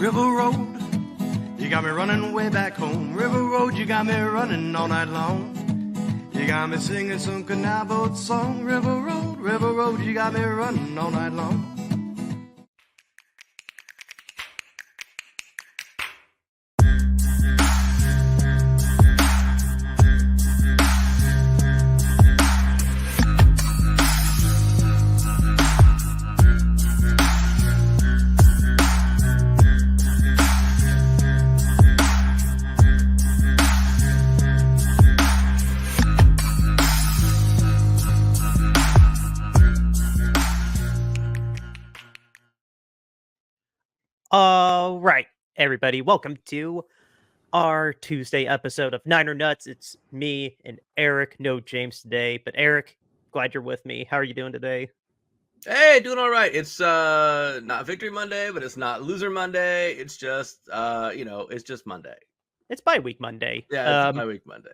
River Road, you got me running way back home. River Road, you got me running all night long. You got me singing some canal boat song. River Road, you got me running all night long. All right, everybody, welcome to our Tuesday episode of Niner Nuts. It's me and Eric, no James today, but Eric, glad you're with me. How are you doing today? Hey, doing all right. It's not Victory Monday, but it's not Loser Monday. It's just it's just Monday. It's bye-week Monday. Yeah, it's my week Monday.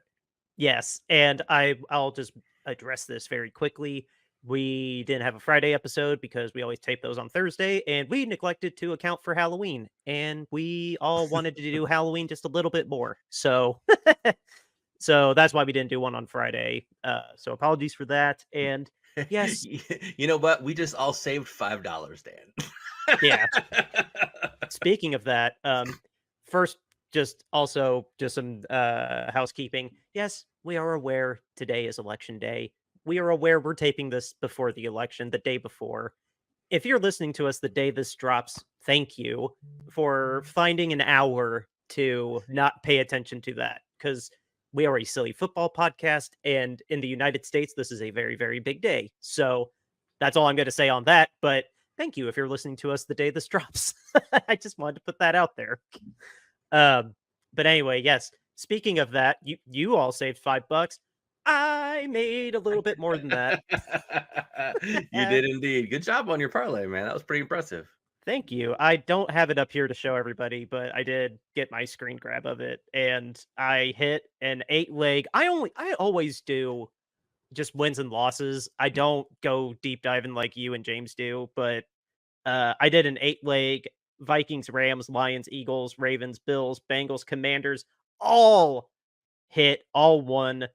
Yes, and I'll just address this very quickly. We didn't have a Friday episode because we always tape those on Thursday, and we neglected to account for Halloween, and we all wanted to do Halloween just a little bit more. So so that's why we didn't do one on Friday. So apologies for that. And yes, You know what? We just all saved $5, Dan. yeah. Speaking of that, first, just some housekeeping. Yes, we are aware today is election day. We are aware we're taping this before the election, the day before. If you're listening to us the day this drops, thank you for finding an hour to not pay attention to that, because we are a silly football podcast, and in the United States, this is a very, very big day. So that's all I'm going to say on that. But thank you if you're listening to us the day this drops. I just wanted to put that out there. But anyway, yes. Speaking of that, you all saved $5. I made a little bit more than that. You did indeed. Good job on your parlay, man. That was pretty impressive. Thank you. I don't have it up here to show everybody, but I did get my screen grab of it, and I hit an 8-leg. I always do just wins and losses. I don't go deep diving like you and James do, but I did an 8-leg Vikings, Rams, Lions, Eagles, Ravens, Bills, Bengals, Commanders, all hit, all won.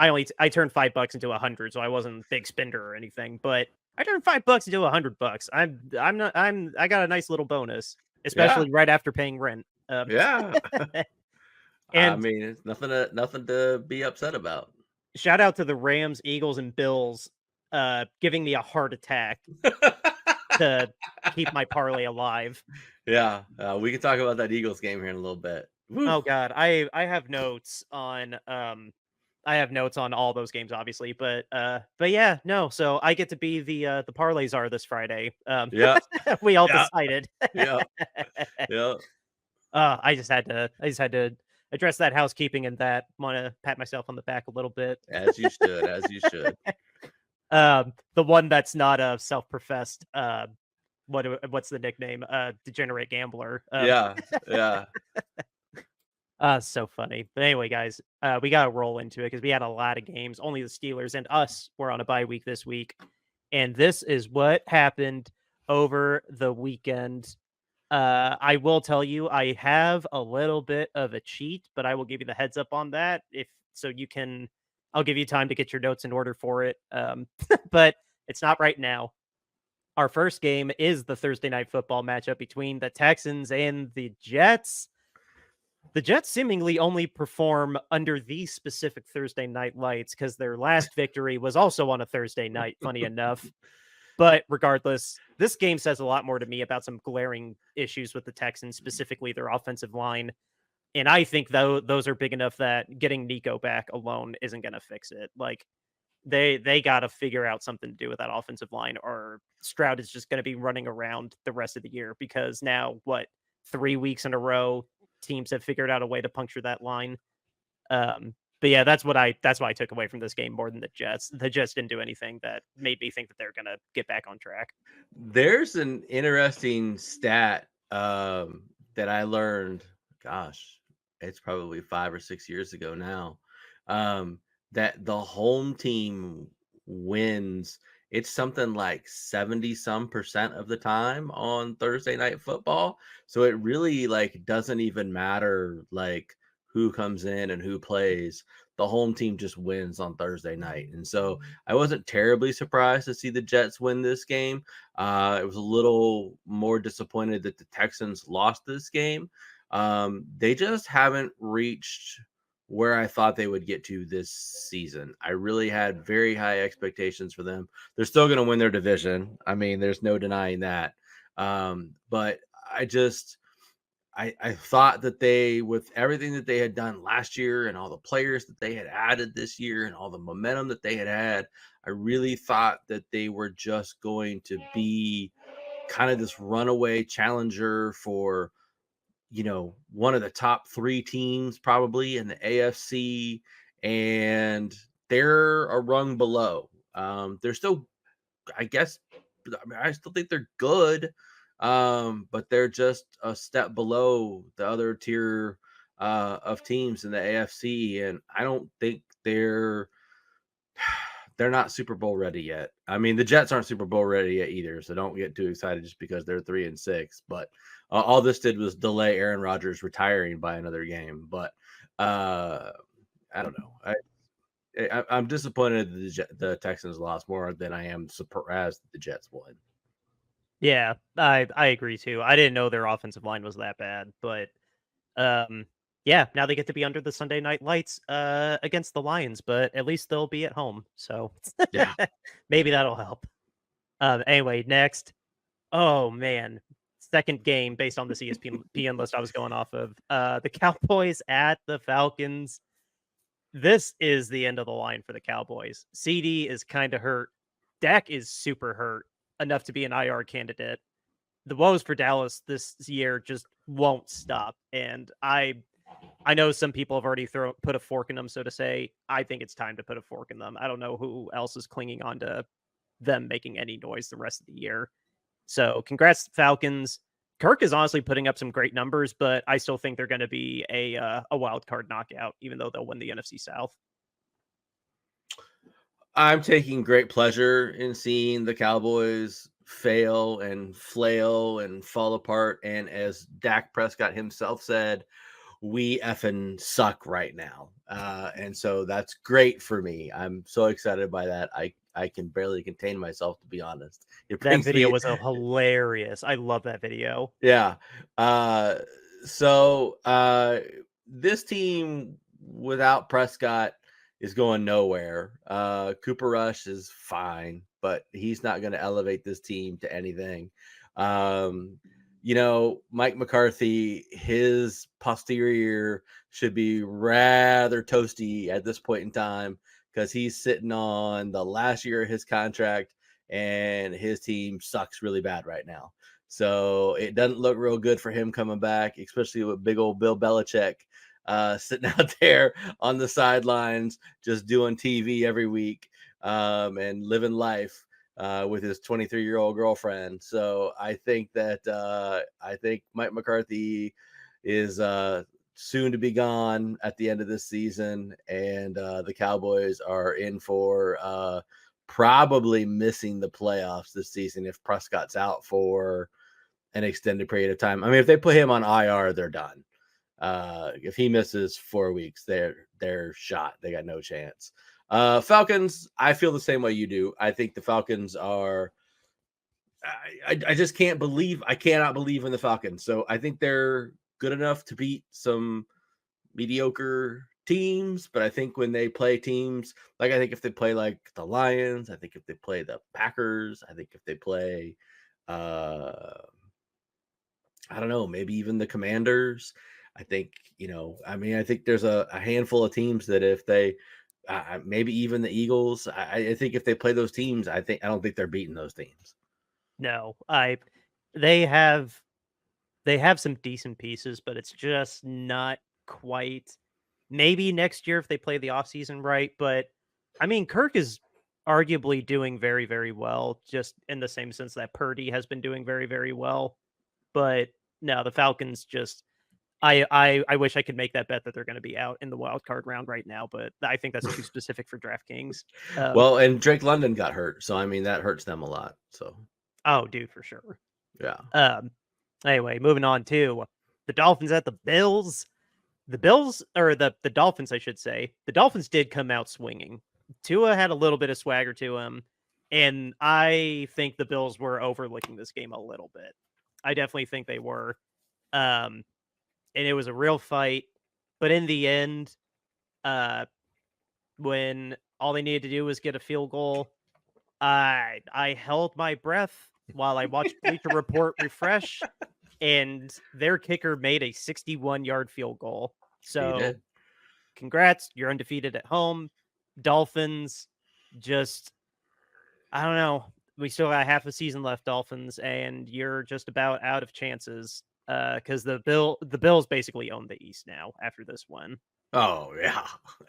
I turned $5 into 100, so I wasn't a big spender or anything, but I turned $5 into $100. I got a nice little bonus, especially right after paying rent. Yeah. And I mean, it's nothing to be upset about. shout out to the Rams, Eagles, and Bills giving me a heart attack to keep my parlay alive. Yeah, we can talk about that Eagles game here in a little bit. Woo. Oh god, I have notes on all those games, obviously, but yeah, no. So I get to be the parlay czar this Friday. Yeah, we all yeah. decided. Yeah, yeah. I just had to address that housekeeping and that. Want to pat myself on the back a little bit, As you should, as you should. the one that's not a self-professed what's the nickname? Degenerate gambler. Yeah, yeah. So funny. But anyway, guys, we got to roll into it because we had a lot of games. Only the Steelers and us were on a bye week this week. And this is what happened over the weekend. I will tell you, I have a little bit of a cheat, but I will give you the heads up on that. I'll give you time to get your notes in order for it. But it's not right now. Our first game is the Thursday night football matchup between the Texans and the Jets. The Jets seemingly only perform under these specific Thursday night lights because their last victory was also on a Thursday night, funny enough. But regardless, this game says a lot more to me about some glaring issues with the Texans, specifically their offensive line. And I think those are big enough that getting Nico back alone isn't going to fix it. Like, they got to figure out something to do with that offensive line, or Stroud is just going to be running around the rest of the year, because now, 3 weeks in a row, teams have figured out a way to puncture that line. But yeah, that's what I took away from this game more than the Jets. The Jets didn't do anything that made me think that they're gonna get back on track. There's an interesting stat that I learned. Gosh, it's probably 5 or 6 years ago now. That the home team wins it's something like 70 some percent of the time on Thursday Night Football. So it really like doesn't even matter like who comes in and who plays. The home team just wins on Thursday night. And so I wasn't terribly surprised to see the Jets win this game. I was a little more disappointed that the Texans lost this game. They just haven't reached where I thought they would get to this season. I really had very high expectations for them. They're still going to win their division. I mean, there's no denying that. But I thought that they, with everything that they had done last year and all the players that they had added this year and all the momentum that they had, I really thought that they were just going to be kind of this runaway challenger for, one of the top 3 teams probably in the AFC, and they're a rung below. They're still, I guess, I still think they're good, but they're just a step below the other tier of teams in the AFC, and I don't think they're not Super Bowl ready yet. I mean, the Jets aren't Super Bowl ready yet either, so don't get too excited just because they're 3-6. But all this did was delay Aaron Rodgers retiring by another game. But I don't know. I'm disappointed that the Texans lost more than I am surprised that the Jets won. Yeah, I agree too. I didn't know their offensive line was that bad, but yeah, now they get to be under the Sunday night lights against the Lions, but at least they'll be at home. So Yeah. maybe that'll help. Anyway, next. Oh man. Second game based on this ESPN list I was going off of. The Cowboys at the Falcons. This is the end of the line for the Cowboys. CD is kind of hurt. Dak is super hurt enough to be an IR candidate. The woes for Dallas this year just won't stop. And I know some people have already put a fork in them, so to say. I think it's time to put a fork in them. I don't know who else is clinging on to them making any noise the rest of the year. So congrats, Falcons. Kirk is honestly putting up some great numbers, but I still think they're going to be a wild card knockout, even though they'll win the NFC South. I'm taking great pleasure in seeing the Cowboys fail and flail and fall apart. And as Dak Prescott himself said, we effing suck right now. And so that's great for me. I'm so excited by that. I can barely contain myself, to be honest. That video was hilarious. I love that video. Yeah. This team without Prescott is going nowhere. Cooper Rush is fine, but he's not going to elevate this team to anything. Mike McCarthy, his posterior should be rather toasty at this point in time because he's sitting on the last year of his contract and his team sucks really bad right now. So it doesn't look real good for him coming back, especially with big old Bill Belichick sitting out there on the sidelines, just doing TV every week and living life with his 23-year-old girlfriend. So I think Mike McCarthy is soon to be gone at the end of this season, and the Cowboys are in for probably missing the playoffs this season if Prescott's out for an extended period of time. I mean, if they put him on IR, they're done. If he misses 4 weeks, they're shot. They got no chance. Falcons, I feel the same way you do. I think the Falcons are. I just cannot believe in the Falcons. So I think they're good enough to beat some mediocre teams, but I think when they play teams, like I think if they play like the Lions, I think if they play the Packers, I think if they play I don't know, maybe even the Commanders, I think, I think there's a handful of teams that if they maybe even the Eagles, I think if they play those teams, I don't think they're beating those teams. No, they have some decent pieces, but it's just not quite. Maybe next year if they play the offseason right, but I mean, Kirk is arguably doing very, very well, just in the same sense that Purdy has been doing very, very well. But no, the Falcons just, I wish I could make that bet that they're going to be out in the wild card round right now, but I think that's too specific for DraftKings. Well, and Drake London got hurt, so I mean that hurts them a lot. So Oh, dude, for sure. yeah. Anyway, moving on to the Dolphins at the Bills. The Bills, or the Dolphins, I should say. The Dolphins did come out swinging. Tua had a little bit of swagger to him, and I think the Bills were overlooking this game a little bit. I definitely think they were. And it was a real fight. But in the end, when all they needed to do was get a field goal, I held my breath while I watched Bleacher Report refresh, and their kicker made a 61-yard field goal. He So did. congrats, you're undefeated at home. Dolphins, just I don't know. We still got half a season left, Dolphins, and you're just about out of chances. Because the Bills basically own the East now after this one. Oh yeah,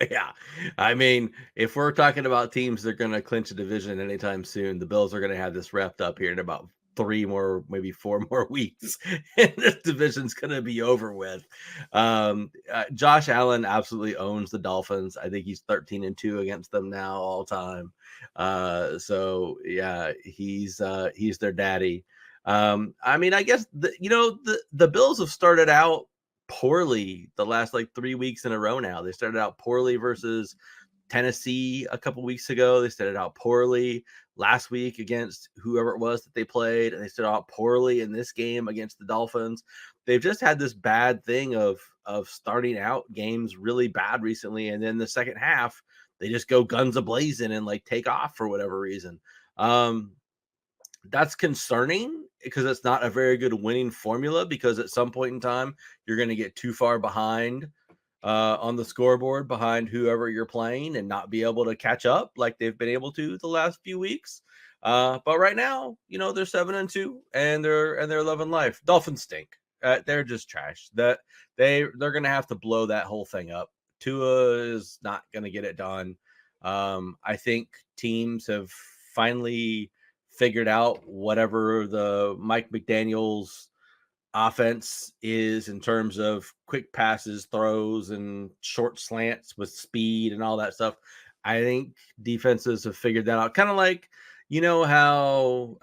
yeah. I mean, if we're talking about teams that are going to clinch a division anytime soon, the Bills are going to have this wrapped up here in about 3 more, maybe 4 more weeks, and this division's going to be over with. Josh Allen absolutely owns the Dolphins. I think he's 13-2 against them now all time. So yeah, he's their daddy. I mean, I guess the Bills have started out poorly the last like 3 weeks in a row now. They started out poorly versus Tennessee a couple weeks ago. They started out poorly last week against whoever it was that they played, and they started out poorly in this game against the Dolphins. They've just had this bad thing of starting out games really bad recently, and then the second half they just go guns a-blazing and like take off for whatever reason. That's concerning because it's not a very good winning formula, because at some point in time you're going to get too far behind on the scoreboard behind whoever you're playing and not be able to catch up like they've been able to the last few weeks. But right now, they're 7-2 and they're loving life. Dolphins stink. They're just trash. That they're going to have to blow that whole thing up. Tua is not going to get it done. I think teams have finally figured out whatever the Mike McDaniel's offense is in terms of quick passes, throws, and short slants with speed and all that stuff. I think defenses have figured that out. Kind of like, how,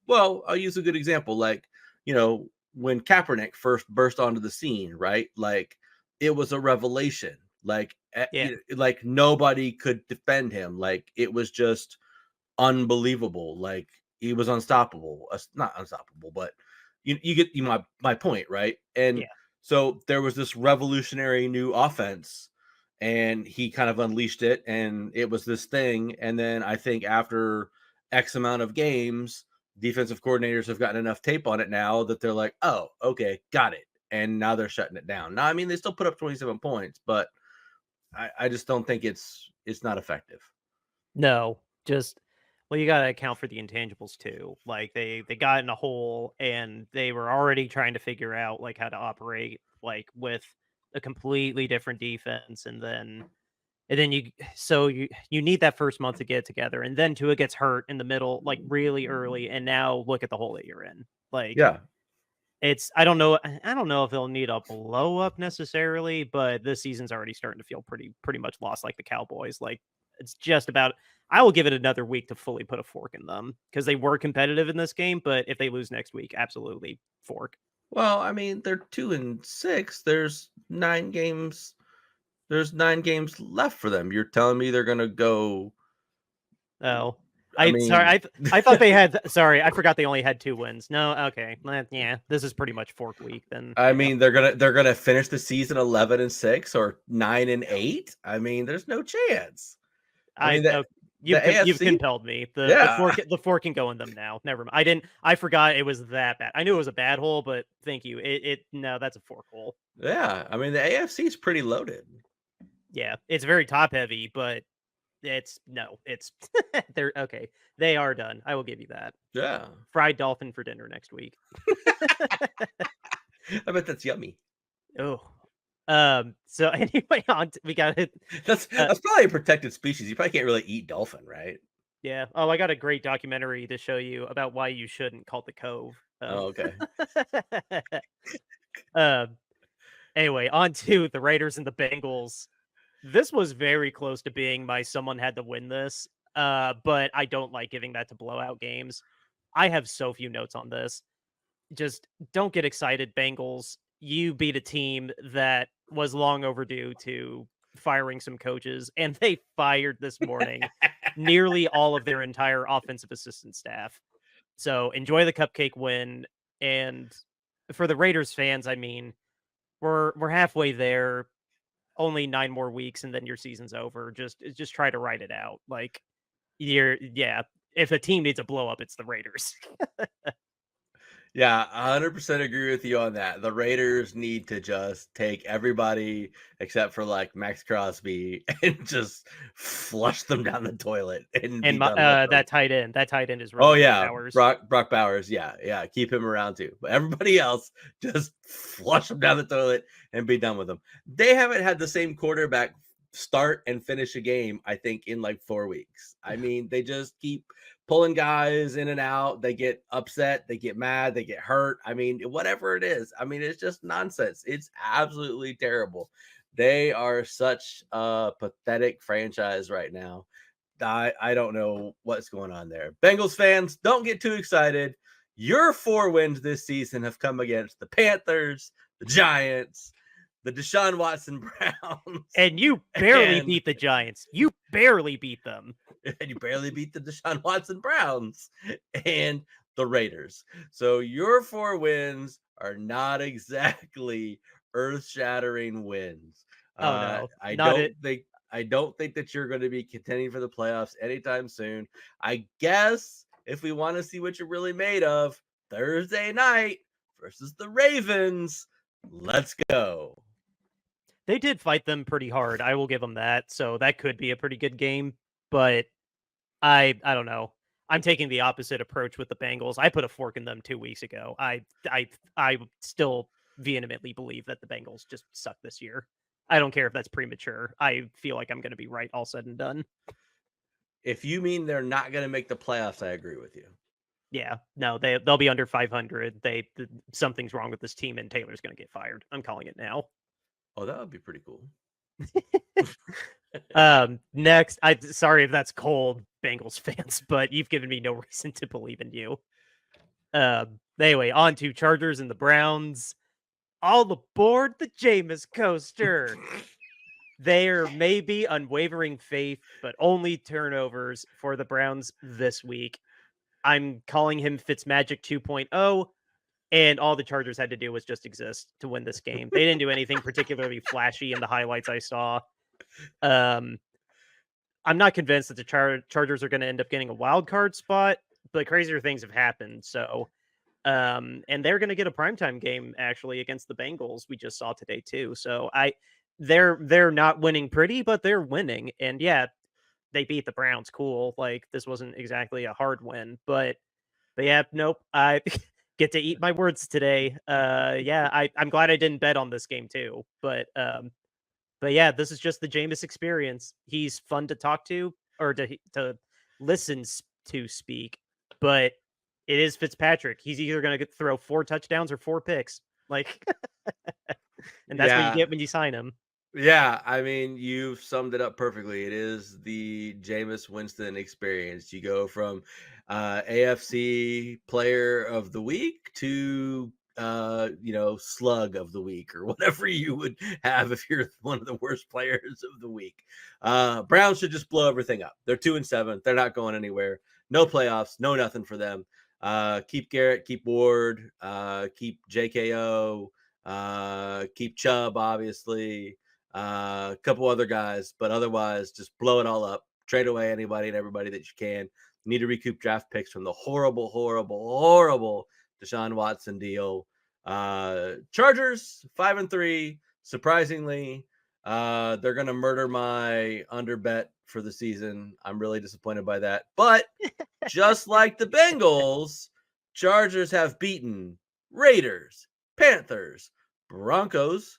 well, I'll use a good example. Like, when Kaepernick first burst onto the scene, right? Like, it was a revelation. Like, Yeah. like nobody could defend him. Like, it was just unbelievable. Like, he was unstoppable. Not unstoppable, but you get my point, right? And Yeah. so there was this revolutionary new offense, and he kind of unleashed it, and it was this thing. And then I think after X amount of games, defensive coordinators have gotten enough tape on it now that they're like, oh, okay, got it. And now they're shutting it down. Now, I mean, they still put up 27 points, but I just don't think it's not effective. No, just well, you got to account for the intangibles too. Like they got in a hole and they were already trying to figure out like how to operate like with a completely different defense, and then you need that first month to get it together, and then Tua gets hurt in the middle like really early, and now look at the hole that you're in. Like Yeah. it's I don't know if they'll need a blow up necessarily, but this season's already starting to feel pretty much lost like the Cowboys. Like it's just about I will give it another week to fully put a fork in them because they were competitive in this game, but if they lose next week, absolutely fork. Well, I mean, they're 2-6. There's 9 games. There's 9 games left for them. You're telling me they're gonna go? Oh, I mean, sorry, I thought they had. Sorry, I forgot they only had 2 wins. No, okay, yeah, this is pretty much fork week then. I Yeah. mean, they're gonna finish the season 11-6 or 9-8. I mean, there's no chance. I mean, the You've AFC. compelled me. Yeah. The fork can go in them now. Never mind. I forgot it was that bad. I knew it was a bad hole, but thank you. No, that's a fork hole. Yeah. I mean, the AFC is pretty loaded. Yeah, it's very top heavy, but it's they're okay. They are done. I will give you that. Yeah. Fried dolphin for dinner next week. I bet that's yummy. Oh. So anyway, we got it. That's probably a protected species. You probably can't really eat dolphin, right? Yeah. Oh, I got a great documentary to show you about why you shouldn't call it the Cove. Oh, okay. Um, Anyway, on to the Raiders and the Bengals. This was very close to being my someone had to win this, but I don't like giving that to blowout games. I have so few notes on this. Just don't get excited, Bengals. You beat a team that was long overdue to firing some coaches, and they fired this morning nearly all of their entire offensive assistant staff. So enjoy the cupcake win. And for the Raiders fans, I mean, we're halfway there. Only 9 more weeks, and then your season's over. Just try to ride it out. Like yeah. If a team needs a blow up, it's the Raiders. Yeah, 100% agree with you on that. The Raiders need to just take everybody except for like Max Crosby and just flush them down the toilet and be And done with them. that tight end is Oh really yeah, Bowers. Brock Bowers. Yeah, keep him around too. But everybody else, just flush them down the toilet and be done with them. They haven't had the same quarterback start and finish a game, I think, in like 4 weeks. I mean, they just keep pulling guys in and out. They get upset, they get mad, they get hurt. I mean, whatever it is. I mean, it's just nonsense. It's absolutely terrible. They are such a pathetic franchise right now. I don't know what's going on there. Bengals fans, don't get too excited. Your 4 wins this season have come against the Panthers, the Giants, the Deshaun Watson Browns. And you barely beat the Giants. You barely beat them. And you barely beat the Deshaun Watson Browns and the Raiders. So your 4 wins are not exactly earth-shattering wins. Oh no, I not don't it. think I don't think that you're going to be contending for the playoffs anytime soon. I guess if we want to see what you're really made of, Thursday night versus the Ravens, let's go. They did fight them pretty hard. I will give them that. So that could be a pretty good game, but I don't know. I'm taking the opposite approach with the Bengals. I put a fork in them 2 weeks ago. I still vehemently believe that the Bengals just suck this year. I don't care if that's premature. I feel like I'm going to be right all said and done. If you mean they're not going to make the playoffs, I agree with you. Yeah, no, they'll be under 500. Something's wrong with this team, and Taylor's going to get fired. I'm calling it now. Oh, that would be pretty cool. Next, I'm sorry if that's cold, Bengals fans, but you've given me no reason to believe in you. Anyway, on to Chargers and the Browns. All aboard the Jameis coaster. There may be unwavering faith, but only turnovers for the Browns this week. I'm calling him Fitzmagic 2.0, and all the Chargers had to do was just exist to win this game. They didn't do anything particularly flashy in the highlights I saw. I'm not convinced that the Chargers are going to end up getting a wild card spot, but crazier things have happened. So, and they're going to get a primetime game actually against the Bengals. We just saw today too. So they're not winning pretty, but they're winning. And yeah, they beat the Browns. Cool. Like this wasn't exactly a hard win, but yeah, nope. I get to eat my words today. Yeah, I'm glad I didn't bet on this game too. But yeah, this is just the Jameis experience. He's fun to talk to or to listen to speak, but it is Fitzpatrick. He's either going to throw 4 touchdowns or 4 picks. Like, and that's what you get when you sign him. Yeah, I mean, you've summed it up perfectly. It is the Jameis Winston experience. You go from AFC Player of the Week to slug of the week or whatever you would have if you're one of the worst players of the week. Browns should just blow everything up. They're 2-7. They're not going anywhere. No playoffs, no nothing for them. Keep Garrett, keep Ward, keep JKO, keep Chubb, obviously. A couple other guys, but otherwise just blow it all up. Trade away anybody and everybody that you can. You need to recoup draft picks from the horrible Deshaun Watson deal. Chargers 5-3. Surprisingly, they're gonna murder my under bet for the season. I'm really disappointed by that. But just like the Bengals, Chargers have beaten Raiders, Panthers, Broncos,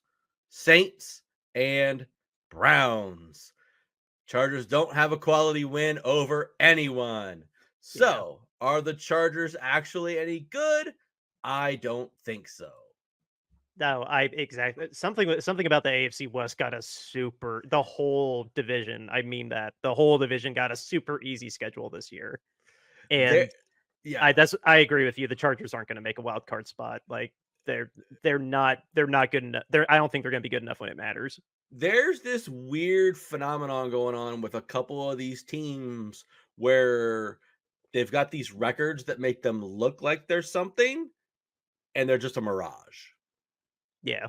Saints, and Browns. Chargers don't have a quality win over anyone. So, Are the Chargers actually any good? I don't think so. No, exactly something about the AFC West got the whole division. I mean that the whole division got a super easy schedule this year, There, and yeah, I agree with you. The Chargers aren't going to make a wild card spot. Like they're not good enough. I don't think they're going to be good enough when it matters. there's this weird phenomenon going on with a couple of these teams where they've got these records that make them look like there's something, and they're just a mirage. Yeah,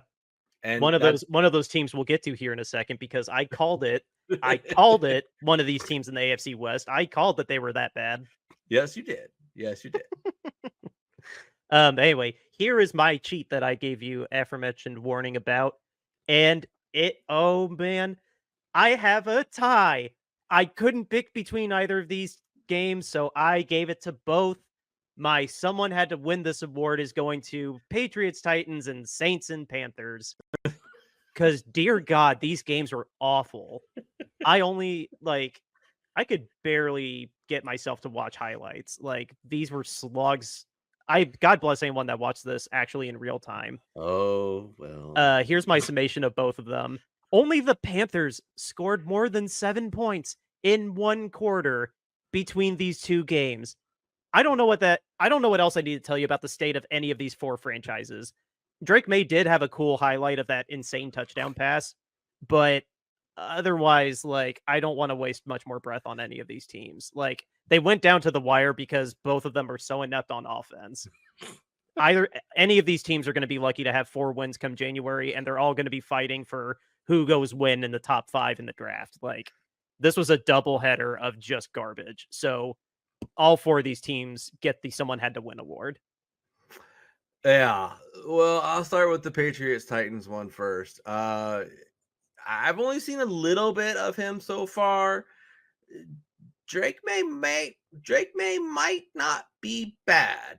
And that's one of those teams we'll get to here in a second because I called it. I called it one of these teams in the AFC West. I called that they were that bad. yes, you did. Yes, you did. Anyway, here is my cheat that I gave you aforementioned warning about. And oh man, I have a tie. I couldn't pick between either of these games, so I gave it to both. My someone had to win this award is going to Patriots, Titans, and Saints and Panthers. Because, dear God, these games were awful. I could barely get myself to watch highlights. Like, these were slugs. God bless anyone that watched this actually in real time. Oh, well. Here's my summation of both of them. Only the Panthers scored more than 7 points in one quarter between these two games. I don't know what else I need to tell you about the state of any of these four franchises. Drake May did have a cool highlight of that insane touchdown pass, but otherwise, like, I don't want to waste much more breath on any of these teams. Like, they went down to the wire because both of them are so inept on offense. Any of these teams are going to be lucky to have 4 wins come January, and they're all going to be fighting for who goes win in the top 5 in the draft. Like, this was a doubleheader of just garbage. So all 4 of these teams get the someone had to win award. Yeah. Well, I'll start with the Patriots Titans one first. I've only seen a little bit of him so far. Drake May might not be bad.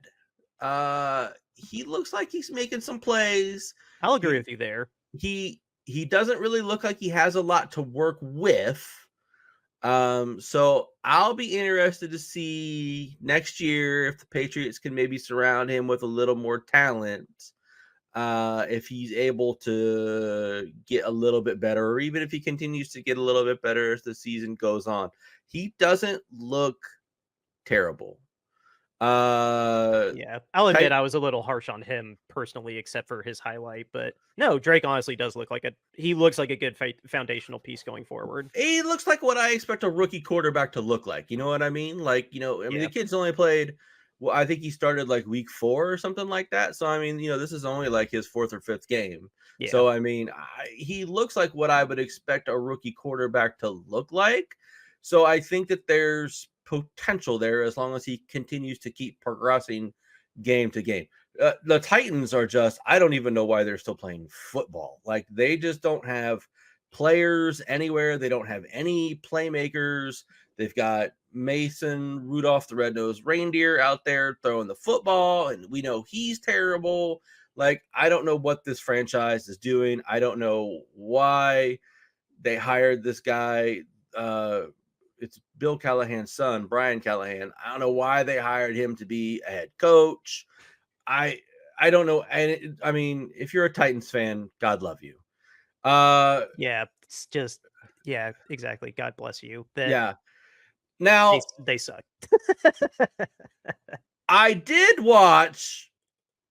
He looks like he's making some plays. I'll agree with you there. He doesn't really look like he has a lot to work with. So I'll be interested to see next year if the Patriots can maybe surround him with a little more talent. If he's able to get a little bit better, or even if he continues to get a little bit better as the season goes on. He doesn't look terrible. Yeah, I'll admit I was a little harsh on him personally, except for his highlight. But no, Drake honestly does look like he looks like a good foundational piece going forward. He looks like what I expect a rookie quarterback to look like. You know what I mean? Like, I mean, the kid's only played, well, I think he started like week 4 or something like that. So, I mean, this is only like his 4th or 5th game. Yeah. So, I mean, he looks like what I would expect a rookie quarterback to look like. So, I think that there's potential there as long as he continues to keep progressing game to game. The Titans are just, I don't even know why they're still playing football. Like, they just don't have players anywhere. They don't have any playmakers. They've got Mason Rudolph, the red-nosed reindeer, out there throwing the football, and we know he's terrible. Like, I don't know what this franchise is doing. I don't know why they hired this guy. It's Bill Callahan's son, Brian Callahan. I don't know why they hired him to be a head coach. I don't know. And I mean, if you're a Titans fan, God love you. Yeah, it's just, yeah, exactly. God bless you. Yeah. Now they suck. I did watch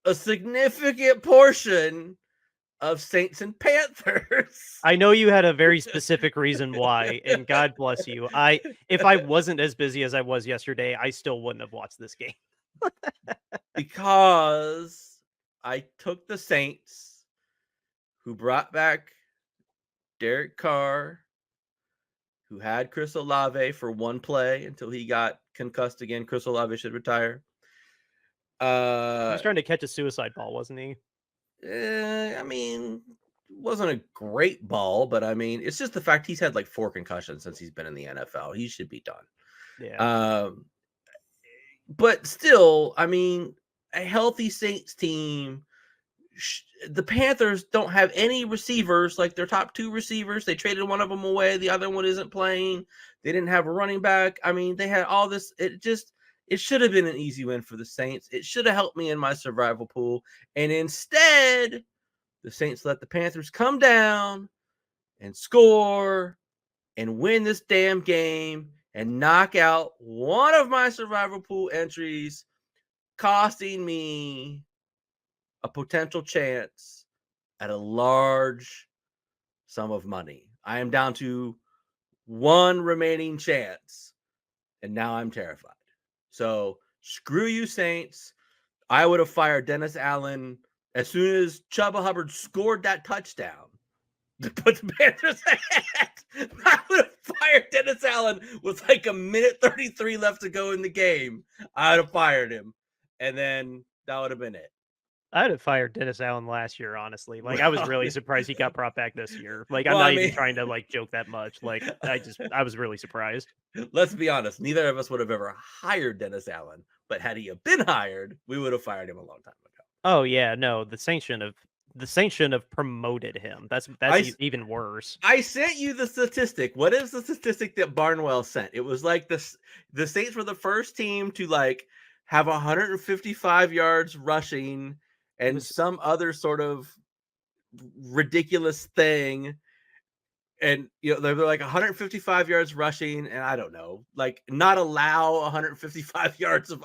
a significant portion of Saints and Panthers. I know you had a very specific reason why, and God bless you. If I wasn't as busy as I was yesterday, I still wouldn't have watched this game. Because I took the Saints, who brought back Derek Carr, who had Chris Olave for one play until he got concussed again. Chris Olave should retire. He was trying to catch a suicide ball, wasn't he? I mean, it wasn't a great ball, but I mean, it's just the fact he's had like 4 concussions since he's been in the NFL. He should be done. Yeah. But still, I mean, a healthy Saints team. The Panthers don't have any receivers, like their top 2 receivers. They traded one of them away. The other one isn't playing. They didn't have a running back. I mean, they had all this. It should have been an easy win for the Saints. It should have helped me in my survival pool. And instead, the Saints let the Panthers come down and score and win this damn game and knock out one of my survival pool entries, costing me a potential chance at a large sum of money. I am down to one remaining chance, and now I'm terrified. So screw you, Saints. I would have fired Dennis Allen as soon as Chuba Hubbard scored that touchdown to put the Panthers ahead. I would have fired Dennis Allen with like a minute 33 left to go in the game. I would have fired him, and then that would have been it. I'd have fired Dennis Allen last year, honestly. Like, I was really surprised he got brought back this year. Like, I'm not even trying to like joke that much. Like, I was really surprised. Let's be honest. Neither of us would have ever hired Dennis Allen, but had he have been hired, we would have fired him a long time ago. Oh yeah, no, the Saints shouldn't have promoted him. That's even worse. I sent you the statistic. What is the statistic that Barnwell sent? It was like the Saints were the first team to like have 155 yards rushing and some other sort of ridiculous thing. And they're like 155 yards rushing, and I don't know, like not allow 155 yards of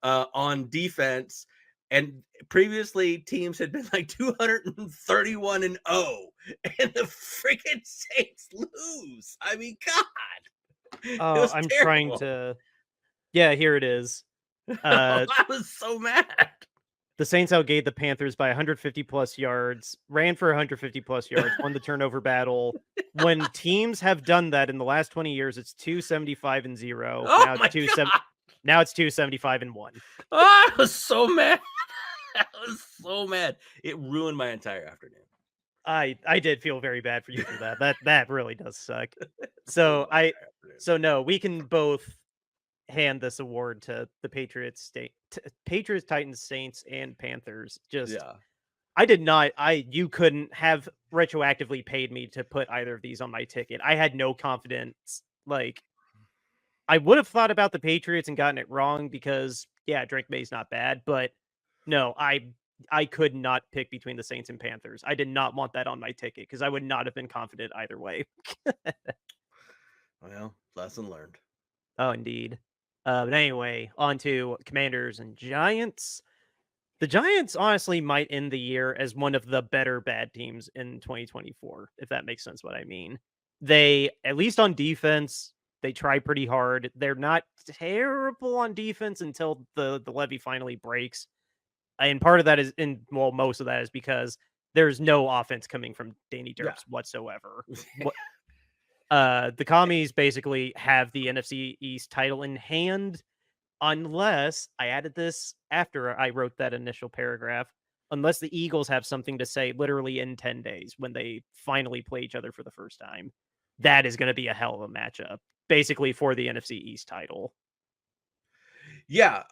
on defense. And previously, teams had been like 231-0, and the freaking Saints lose. I mean, God. Oh, I'm terrible. Trying to. Yeah, here it is. I was so mad. The Saints outgained the Panthers by 150 plus yards, ran for 150 plus yards, won the turnover battle. When teams have done that in the last 20 years, it's 275-0. Oh now it's 275-1. Oh, I was so mad. I was so mad. It ruined my entire afternoon. I did feel very bad for you for that. That really does suck. So no, we can both hand this award to the Patriots, Titans, Saints, and Panthers. You couldn't have retroactively paid me to put either of these on my ticket. I had no confidence. Like, I would have thought about the Patriots and gotten it wrong because, yeah, Drake May's not bad, but no, I could not pick between the Saints and Panthers. I did not want that on my ticket because I would not have been confident either way. Well, lesson learned. Oh, indeed. But anyway, on to Commanders and Giants. The Giants honestly might end the year as one of the better bad teams in 2024, if that makes sense what I mean. They, at least on defense, they try pretty hard. They're not terrible on defense until the levee finally breaks. And part of that is, most of that is because there's no offense coming from Danny Derps whatsoever. The Commies basically have the NFC East title in hand, unless I added this after I wrote that initial paragraph, unless the Eagles have something to say literally in 10 days when they finally play each other for the first time. That is going to be a hell of a matchup, basically for the NFC East title. Yeah.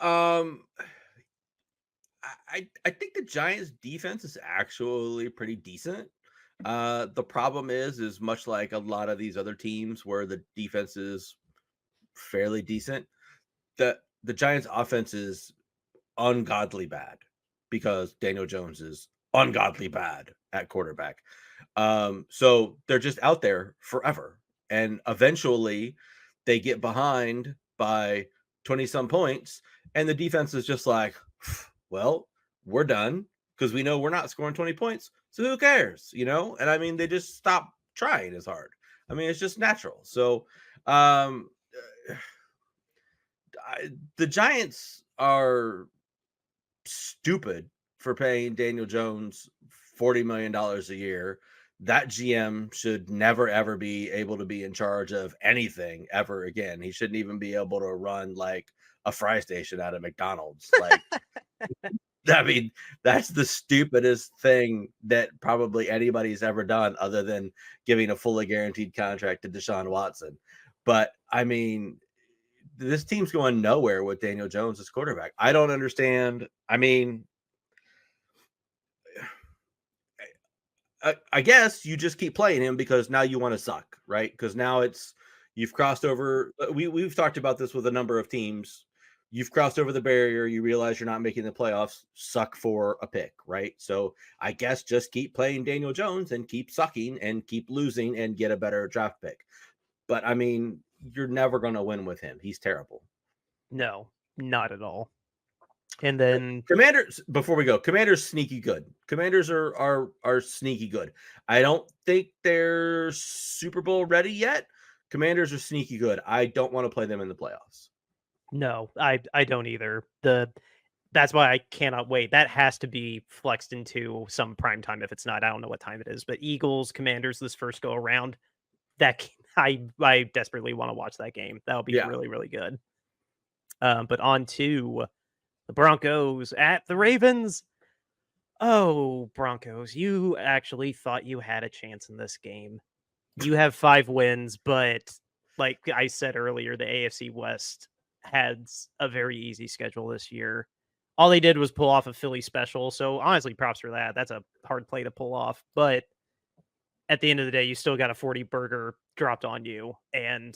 I think the Giants defense is actually pretty decent. The problem is much like a lot of these other teams where the defense is fairly decent, the Giants offense is ungodly bad because Daniel Jones is ungodly bad at quarterback. So they're just out there forever. And eventually they get behind by 20 some points. And the defense is just like, well, we're done because we know we're not scoring 20 points. So who cares, And I mean, they just stop trying as hard. I mean, it's just natural. So the Giants are stupid for paying Daniel Jones $40 million a year. That GM should never, ever be able to be in charge of anything ever again. He shouldn't even be able to run like a fry station out of McDonald's. Like, I mean, that's the stupidest thing that probably anybody's ever done other than giving a fully guaranteed contract to Deshaun Watson. But I mean, this team's going nowhere with Daniel Jones as quarterback. I don't understand. I mean, I guess you just keep playing him because now you want to suck, right? Because now you've crossed over. We've talked about this with a number of teams you've crossed over the barrier. You realize you're not making the playoffs. Suck for a pick, right? So I guess just keep playing Daniel Jones and keep sucking and keep losing and get a better draft pick. But I mean, you're never going to win with him. He's terrible. No, not at all. And then Commanders, before we go, Commanders sneaky good. Commanders are sneaky good. I don't think they're Super Bowl ready yet. Commanders are sneaky good. I don't want to play them in the playoffs. no, I don't either. That's why I cannot wait. That has to be flexed into some prime time. If it's not, I don't know what time it is. But Eagles, Commanders, this first go around, I desperately want to watch that game. That'll be really, really good. But on to the Broncos at the Ravens. Oh, Broncos, you actually thought you had a chance in this game. You have 5 wins, but like I said earlier, the AFC West has a very easy schedule this year. All they did was pull off a Philly special. So honestly, props for that. That's a hard play to pull off. But at the end of the day, you still got a 40 burger dropped on you. And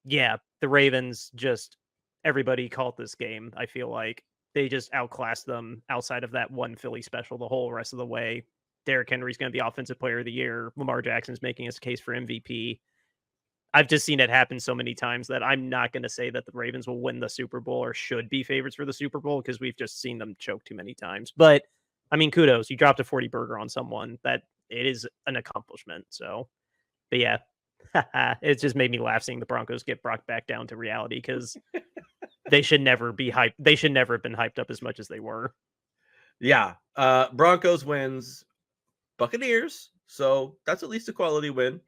yeah, the Ravens just everybody called this game. I feel like they just outclassed them outside of that one Philly special the whole rest of the way. Derrick Henry's going to be Offensive Player of the Year. Lamar Jackson's making his case for MVP. I've just seen it happen so many times that I'm not going to say that the Ravens will win the Super Bowl or should be favorites for the Super Bowl because we've just seen them choke too many times. But I mean, kudos. You dropped a 40 burger on someone. That it is an accomplishment. So, but yeah, it just made me laugh seeing the Broncos get brought back down to reality because they should never be hyped. They should never have been hyped up as much as they were. Yeah. Broncos wins Buccaneers. So that's at least a quality win.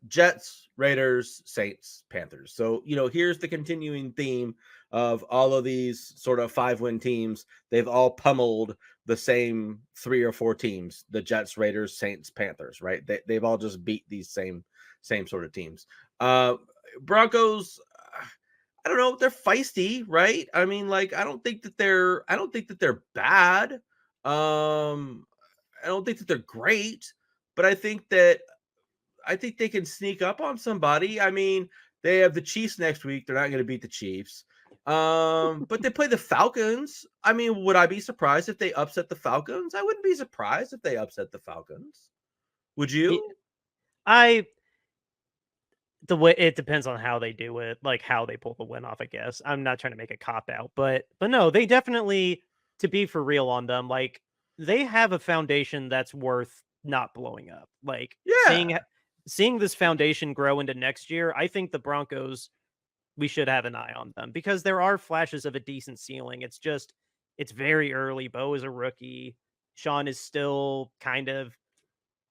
Jets, Raiders, Saints, Panthers. So, here's the continuing theme of all of these sort of 5-win teams. They've all pummeled the same 3 or 4 teams, the Jets, Raiders, Saints, Panthers, right? They've all just beat these same sort of teams. Broncos, I don't know, they're feisty, right? I mean, like, I don't think that they're bad. I don't think that they're great, but I think they can sneak up on somebody. I mean, they have the Chiefs next week. They're not going to beat the Chiefs. But they play the Falcons. I mean, would I be surprised if they upset the Falcons? I wouldn't be surprised if they upset the Falcons. Would you? The way it depends on how they do it, like how they pull the win off, I guess. I'm not trying to make a cop out, but no, they definitely, to be for real on them, like they have a foundation that's worth not blowing up. Like seeing this foundation grow into next year, I think the Broncos, we should have an eye on them because there are flashes of a decent ceiling. It's very early. Bo is a rookie. Sean is still kind of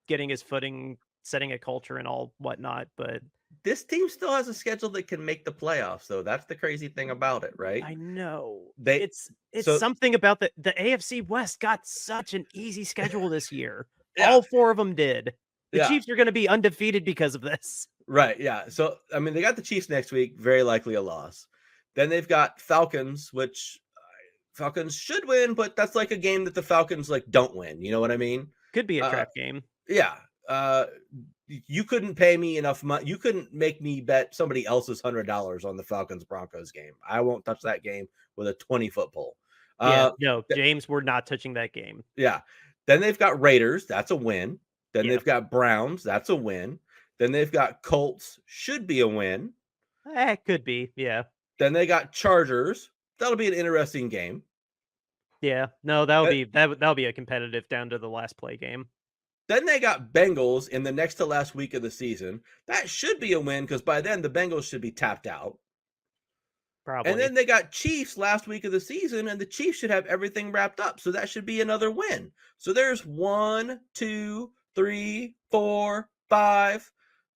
getting his footing, setting a culture and all whatnot, but this team still has a schedule that can make the playoffs, though. That's the crazy thing about it, right? I know. It's something about the AFC West got such an easy schedule this year. Yeah. All 4 of them did. The Chiefs are going to be undefeated because of this. Right, yeah. So, I mean, they got the Chiefs next week, very likely a loss. Then they've got Falcons, which Falcons should win, but that's like a game that the Falcons don't win. You know what I mean? Could be a trap game. Yeah. You couldn't pay me enough money. You couldn't make me bet somebody else's $100 on the Falcons Broncos game. I won't touch that game with a 20-foot pole. No, James, we're not touching that game. Yeah. Then they've got Raiders. That's a win. Then they've got Browns. That's a win. Then they've got Colts. Should be a win. It could be. Yeah. Then they got Chargers. That'll be an interesting game. Yeah. No, that'll be a competitive down to the last play game. Then they got Bengals in the next to last week of the season. That should be a win because by then the Bengals should be tapped out. Probably. And then they got Chiefs last week of the season, and the Chiefs should have everything wrapped up. So that should be another win. So there's 1, 2, 3, 4, 5,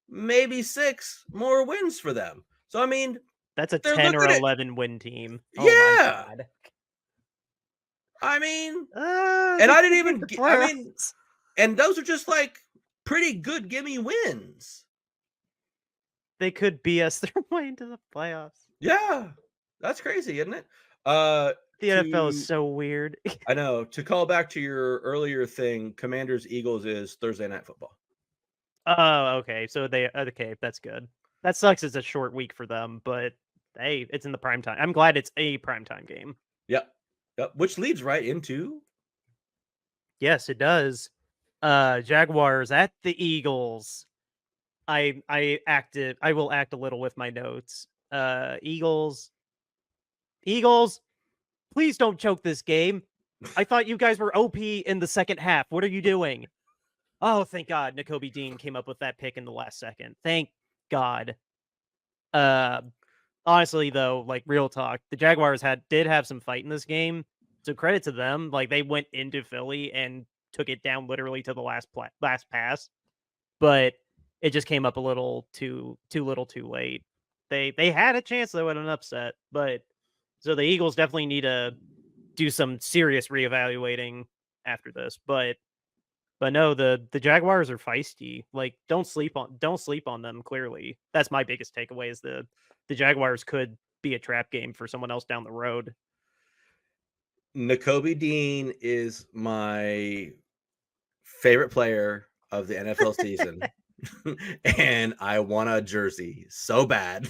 maybe 6 more wins for them. So, I mean, that's a 10 or 11 win team. Oh, yeah. My God. I mean, and I didn't even, and those are just pretty good gimme wins. They could BS their way into the playoffs. Yeah. That's crazy, isn't it? The NFL is so weird. I know. To call back to your earlier thing, Commanders Eagles is Thursday Night Football. Oh, okay. So that's good. That sucks. It's a short week for them, but Hey, it's in the prime time. I'm glad it's a primetime game. Yep. Which leads right into. Yes, it does. Jaguars at the Eagles. I will act a little with my notes. Eagles, please don't choke this game. I thought you guys were OP in the second half. What are you doing? Oh, thank God, Nakobe Dean came up with that pick in the last second. Thank God. Honestly though, like real talk, the Jaguars did have some fight in this game. So credit to them. Like they went into Philly and took it down literally to the last pass, but it just came up a little too little too late. They had a chance though at an upset, but so the Eagles definitely need to do some serious reevaluating after this. But no, the Jaguars are feisty. Like don't sleep on them. Clearly, that's my biggest takeaway is the Jaguars could be a trap game for someone else down the road. Nakobe Dean is my favorite player of the NFL season. And I want a jersey so bad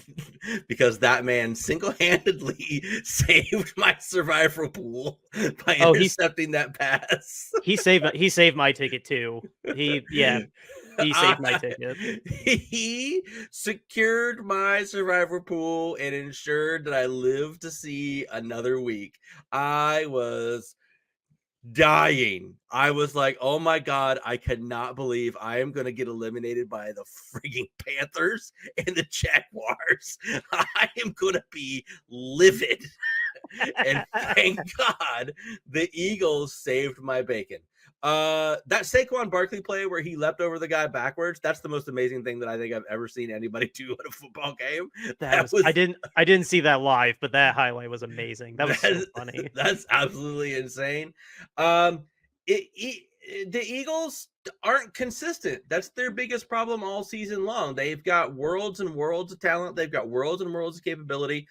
because that man single-handedly saved my survivor pool by intercepting that pass. He saved my ticket too. He saved my ticket. He secured my survivor pool and ensured that I lived to see another week. I was dying. I was like, oh my God, I cannot believe I am going to get eliminated by the freaking Panthers and the Jaguars. I am going to be livid. And thank God the Eagles saved my bacon. That Saquon Barkley play where he leapt over the guy backwards, that's the most amazing thing that I think I've ever seen anybody do in a football game. I didn't see that live, but that highlight was amazing. That was so funny. That's absolutely insane. The Eagles aren't consistent. That's their biggest problem all season long. They've got worlds and worlds of talent. They've got worlds and worlds of capability.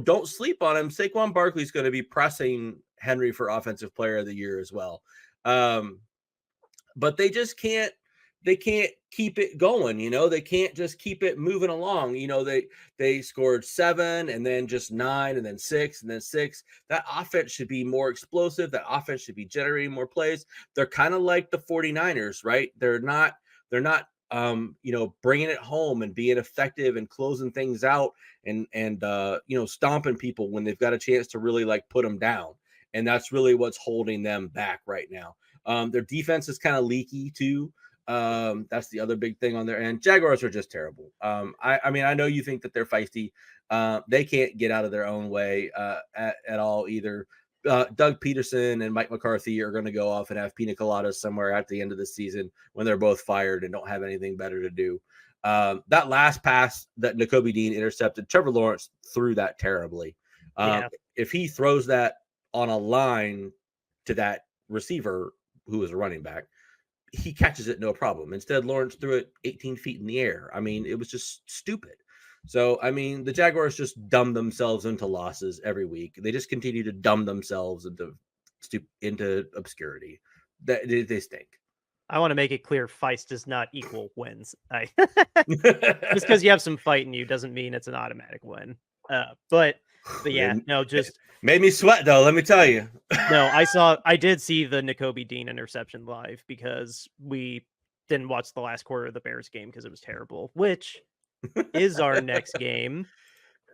Don't sleep on him. Saquon Barkley's going to be pressing Henry for Offensive Player of the Year as well. But they just can't keep it going. They can't just keep it moving along. They scored 7 and then just 9 and then 6 and then 6. That offense should be more explosive. That offense should be generating more plays. They're kind of like the 49ers, right? They're not bringing it home and being effective and closing things out and stomping people when they've got a chance to really like put them down. And that's really what's holding them back right now. Their defense is kind of leaky too. That's the other big thing on their end. Jaguars are just terrible. I mean, I know you think that they're feisty. They can't get out of their own way at all either. Doug Peterson and Mike McCarthy are going to go off and have pina coladas somewhere at the end of the season when they're both fired and don't have anything better to do. That last pass that Nakobe Dean intercepted, Trevor Lawrence threw that terribly. If he throws that on a line to that receiver who is a running back, he catches it no problem. Instead, Lawrence threw it 18 feet in the air. I mean, it was just stupid. So, I mean, the Jaguars just dumb themselves into losses every week. They just continue to dumb themselves into obscurity. They stink. I want to make it clear, feist does not equal wins. Just because you have some fight in you doesn't mean it's an automatic win. But yeah, no, just made me sweat though. Let me tell you. No, I did see the Nakobe Dean interception live because we didn't watch the last quarter of the Bears game because it was terrible. Which is our next game,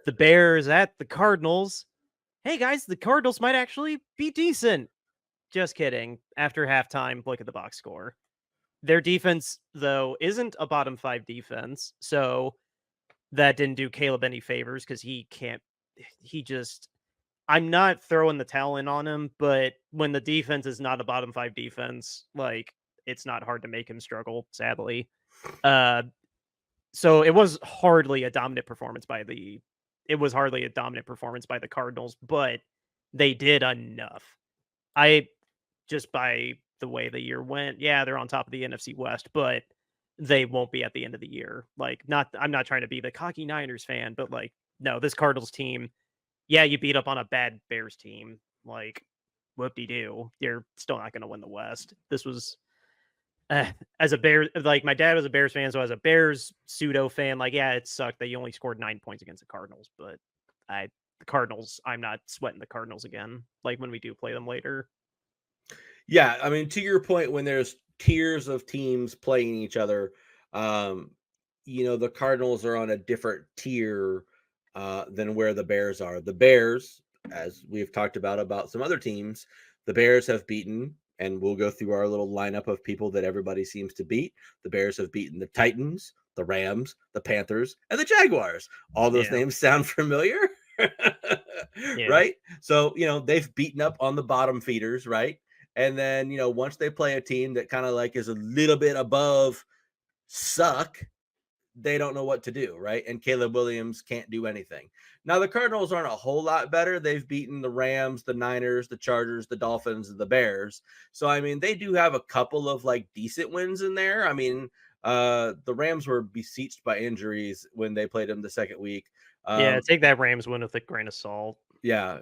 the Bears at the Cardinals. Hey guys, the Cardinals might actually be decent. Just kidding. After halftime, look at the box score. Their defense, though, isn't a bottom 5 defense, so that didn't do Caleb any favors because I'm not throwing the towel in on him, but when the defense is not a bottom 5 defense, like it's not hard to make him struggle, sadly. So it was hardly a dominant performance by the Cardinals, but they did enough. Just by the way the year went, yeah, they're on top of the NFC West, but they won't be at the end of the year. I'm not trying to be the cocky Niners fan, but no, this Cardinals team, yeah, you beat up on a bad Bears team. Whoop-de-doo. You're still not going to win the West. This was as a Bears, my dad was a Bears fan, so as a Bears pseudo fan, yeah, it sucked that you only scored 9 points against the Cardinals, but the Cardinals, I'm not sweating the Cardinals again. Like when we do play them later. Yeah, I mean, to your point, when there's tiers of teams playing each other, the Cardinals are on a different tier than where the Bears are. The Bears, as we've talked about some other teams, the Bears have beaten, and we'll go through our little lineup of people that everybody seems to beat. The Bears have beaten the Titans, the Rams, the Panthers, and the Jaguars. All those names sound familiar, right? So, they've beaten up on the bottom feeders, right? And then, once they play a team that kind of like is a little bit above suck, they don't know what to do, right? And Caleb Williams can't do anything. Now, the Cardinals aren't a whole lot better. They've beaten the Rams, the Niners, the Chargers, the Dolphins, and the Bears. So, I mean, they do have a couple of like decent wins in there. I mean, the Rams were besieged by injuries when they played them the second week. Take that Rams win with a grain of salt. Yeah,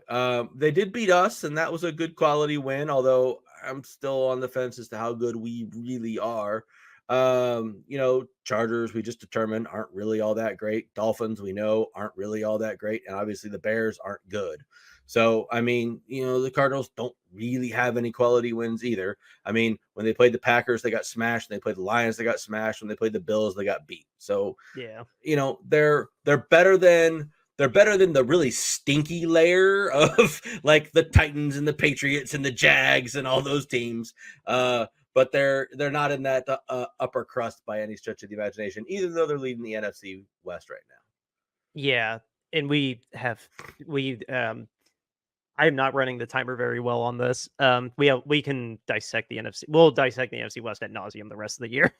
they did beat us, and that was a good quality win, although I'm still on the fence as to how good we really are. Chargers, we just determined, aren't really all that great. Dolphins, we know, aren't really all that great. And obviously the Bears aren't good. So, I mean, the Cardinals don't really have any quality wins either. I mean, when they played the Packers, they got smashed. When they played the Lions, they got smashed. When they played the Bills, they got beat. So, they're better than the really stinky layer of like the Titans and the Patriots and the Jags and all those teams. But they're not in that upper crust by any stretch of the imagination, even though they're leading the NFC West right now. Yeah, and I'm not running the timer very well on this. We can dissect the NFC. We'll dissect the NFC West ad nauseum the rest of the year.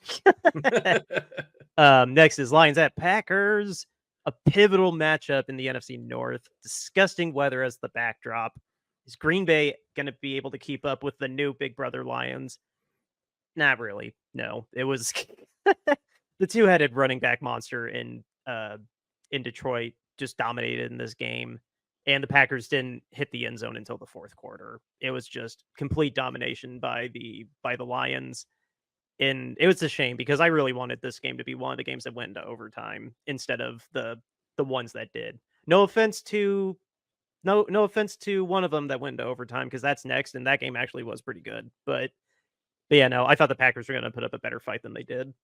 Next is Lions at Packers, a pivotal matchup in the NFC North. Disgusting weather as the backdrop. Is Green Bay going to be able to keep up with the new Big Brother Lions? Not really. No, it was the two-headed running back monster in Detroit just dominated in this game, and the Packers didn't hit the end zone until the fourth quarter. It was just complete domination by the Lions, and it was a shame because I really wanted this game to be one of the games that went into overtime instead of the ones that did. No offense to one of them that went into overtime because that's next, and that game actually was pretty good, but yeah, no, I thought the Packers were going to put up a better fight than they did.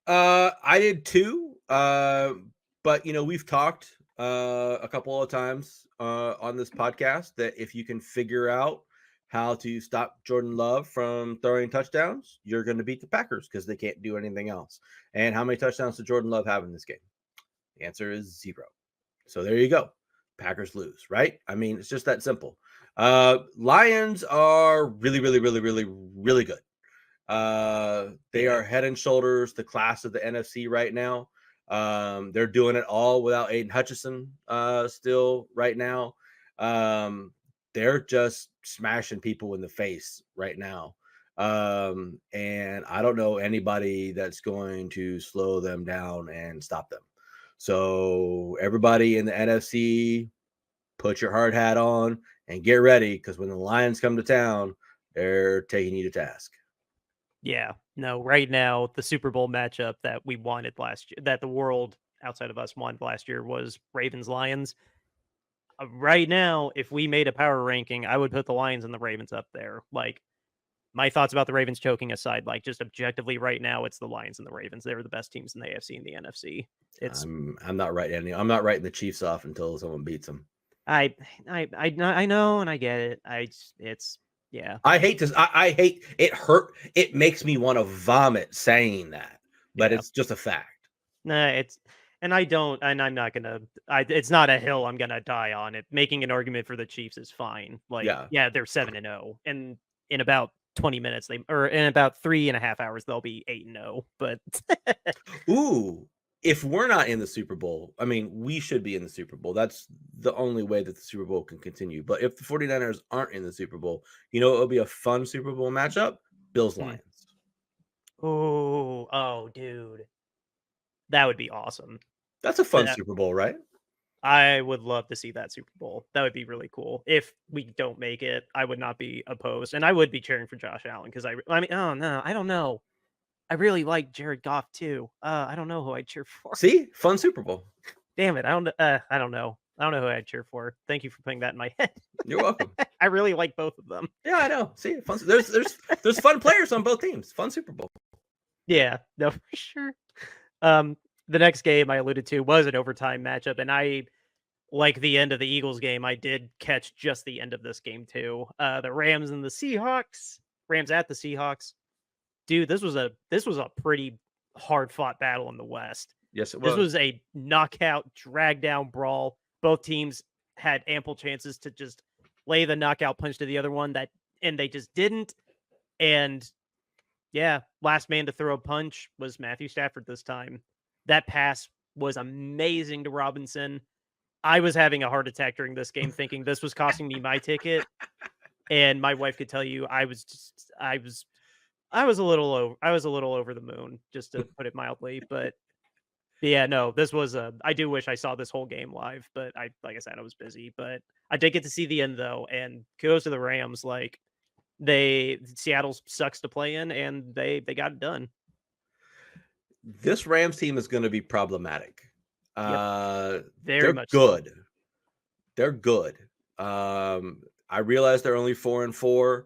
I did too. But we've talked a couple of times on this podcast that if you can figure out how to stop Jordan Love from throwing touchdowns, you're going to beat the Packers because they can't do anything else. And how many touchdowns did Jordan Love have in this game? The answer is 0. So there you go. Packers lose, right? I mean, it's just that simple. Lions are really, really, really, really, really good. They are head and shoulders the class of the NFC right now. They're doing it all without Aiden Hutchinson still right now. They're just smashing people in the face right now. And I don't know anybody that's going to slow them down and stop them. So everybody in the NFC, put your hard hat on and get ready, because when the Lions come to town, they're taking you to task. Yeah, no, right now, the Super Bowl matchup that we wanted last year, that the world outside of us wanted last year, was Ravens-Lions. Right now, if we made a power ranking, I would put the Lions and the Ravens up there. Like, my thoughts about the Ravens choking aside, like, just objectively right now, it's the Lions and the Ravens. They're the best teams in the AFC and the NFC. I'm not writing the Chiefs off until someone beats them. I know, and I get it. Yeah. I hate it. It makes me want to vomit saying that, but it's just a fact. Nah, I'm not gonna. It's not a hill I'm gonna die on. It making an argument for the Chiefs is fine. Like, yeah they're 7-0, and in about 20 minutes, in about 3.5 hours, they'll be 8-0. But ooh. If we're not in the Super Bowl, I mean, we should be in the Super Bowl. That's the only way that the Super Bowl can continue. But if the 49ers aren't in the Super Bowl, it'll be a fun Super Bowl matchup. Bills-Lions. Oh, dude. That would be awesome. That's a fun Super Bowl, right? I would love to see that Super Bowl. That would be really cool. If we don't make it, I would not be opposed. And I would be cheering for Josh Allen because I mean, oh, no, I don't know. I really like Jared Goff too. I don't know who I'd cheer for. See, fun Super Bowl. Damn it. I don't know. I don't know who I'd cheer for. Thank you for putting that in my head. You're welcome. I really like both of them. Yeah, I know. See, fun. There's fun players on both teams. Fun Super Bowl. Yeah, no, for sure. The next game I alluded to was an overtime matchup, and I like the end of the Eagles game. I did catch just the end of this game too. The Rams and the Seahawks. Rams at the Seahawks. Dude, this was a pretty hard fought battle in the West. Yes, it This was. was a knockout, drag down brawl. Both teams had ample chances to just lay the knockout punch to the other one, and they just didn't. And yeah, last man to throw a punch was Matthew Stafford this time. That pass was amazing to Robinson. I was having a heart attack during this game, thinking this was costing me my ticket. And my wife could tell you I was a little over the moon, just to put it mildly. But yeah, no, this was I do wish I saw this whole game live, but like I said, I was busy. But I did get to see the end though, and kudos to the Rams. Like Seattle sucks to play in, and they got it done. This Rams team is going to be problematic. Very they're much good. So. They're good. I realize they're only 4-4.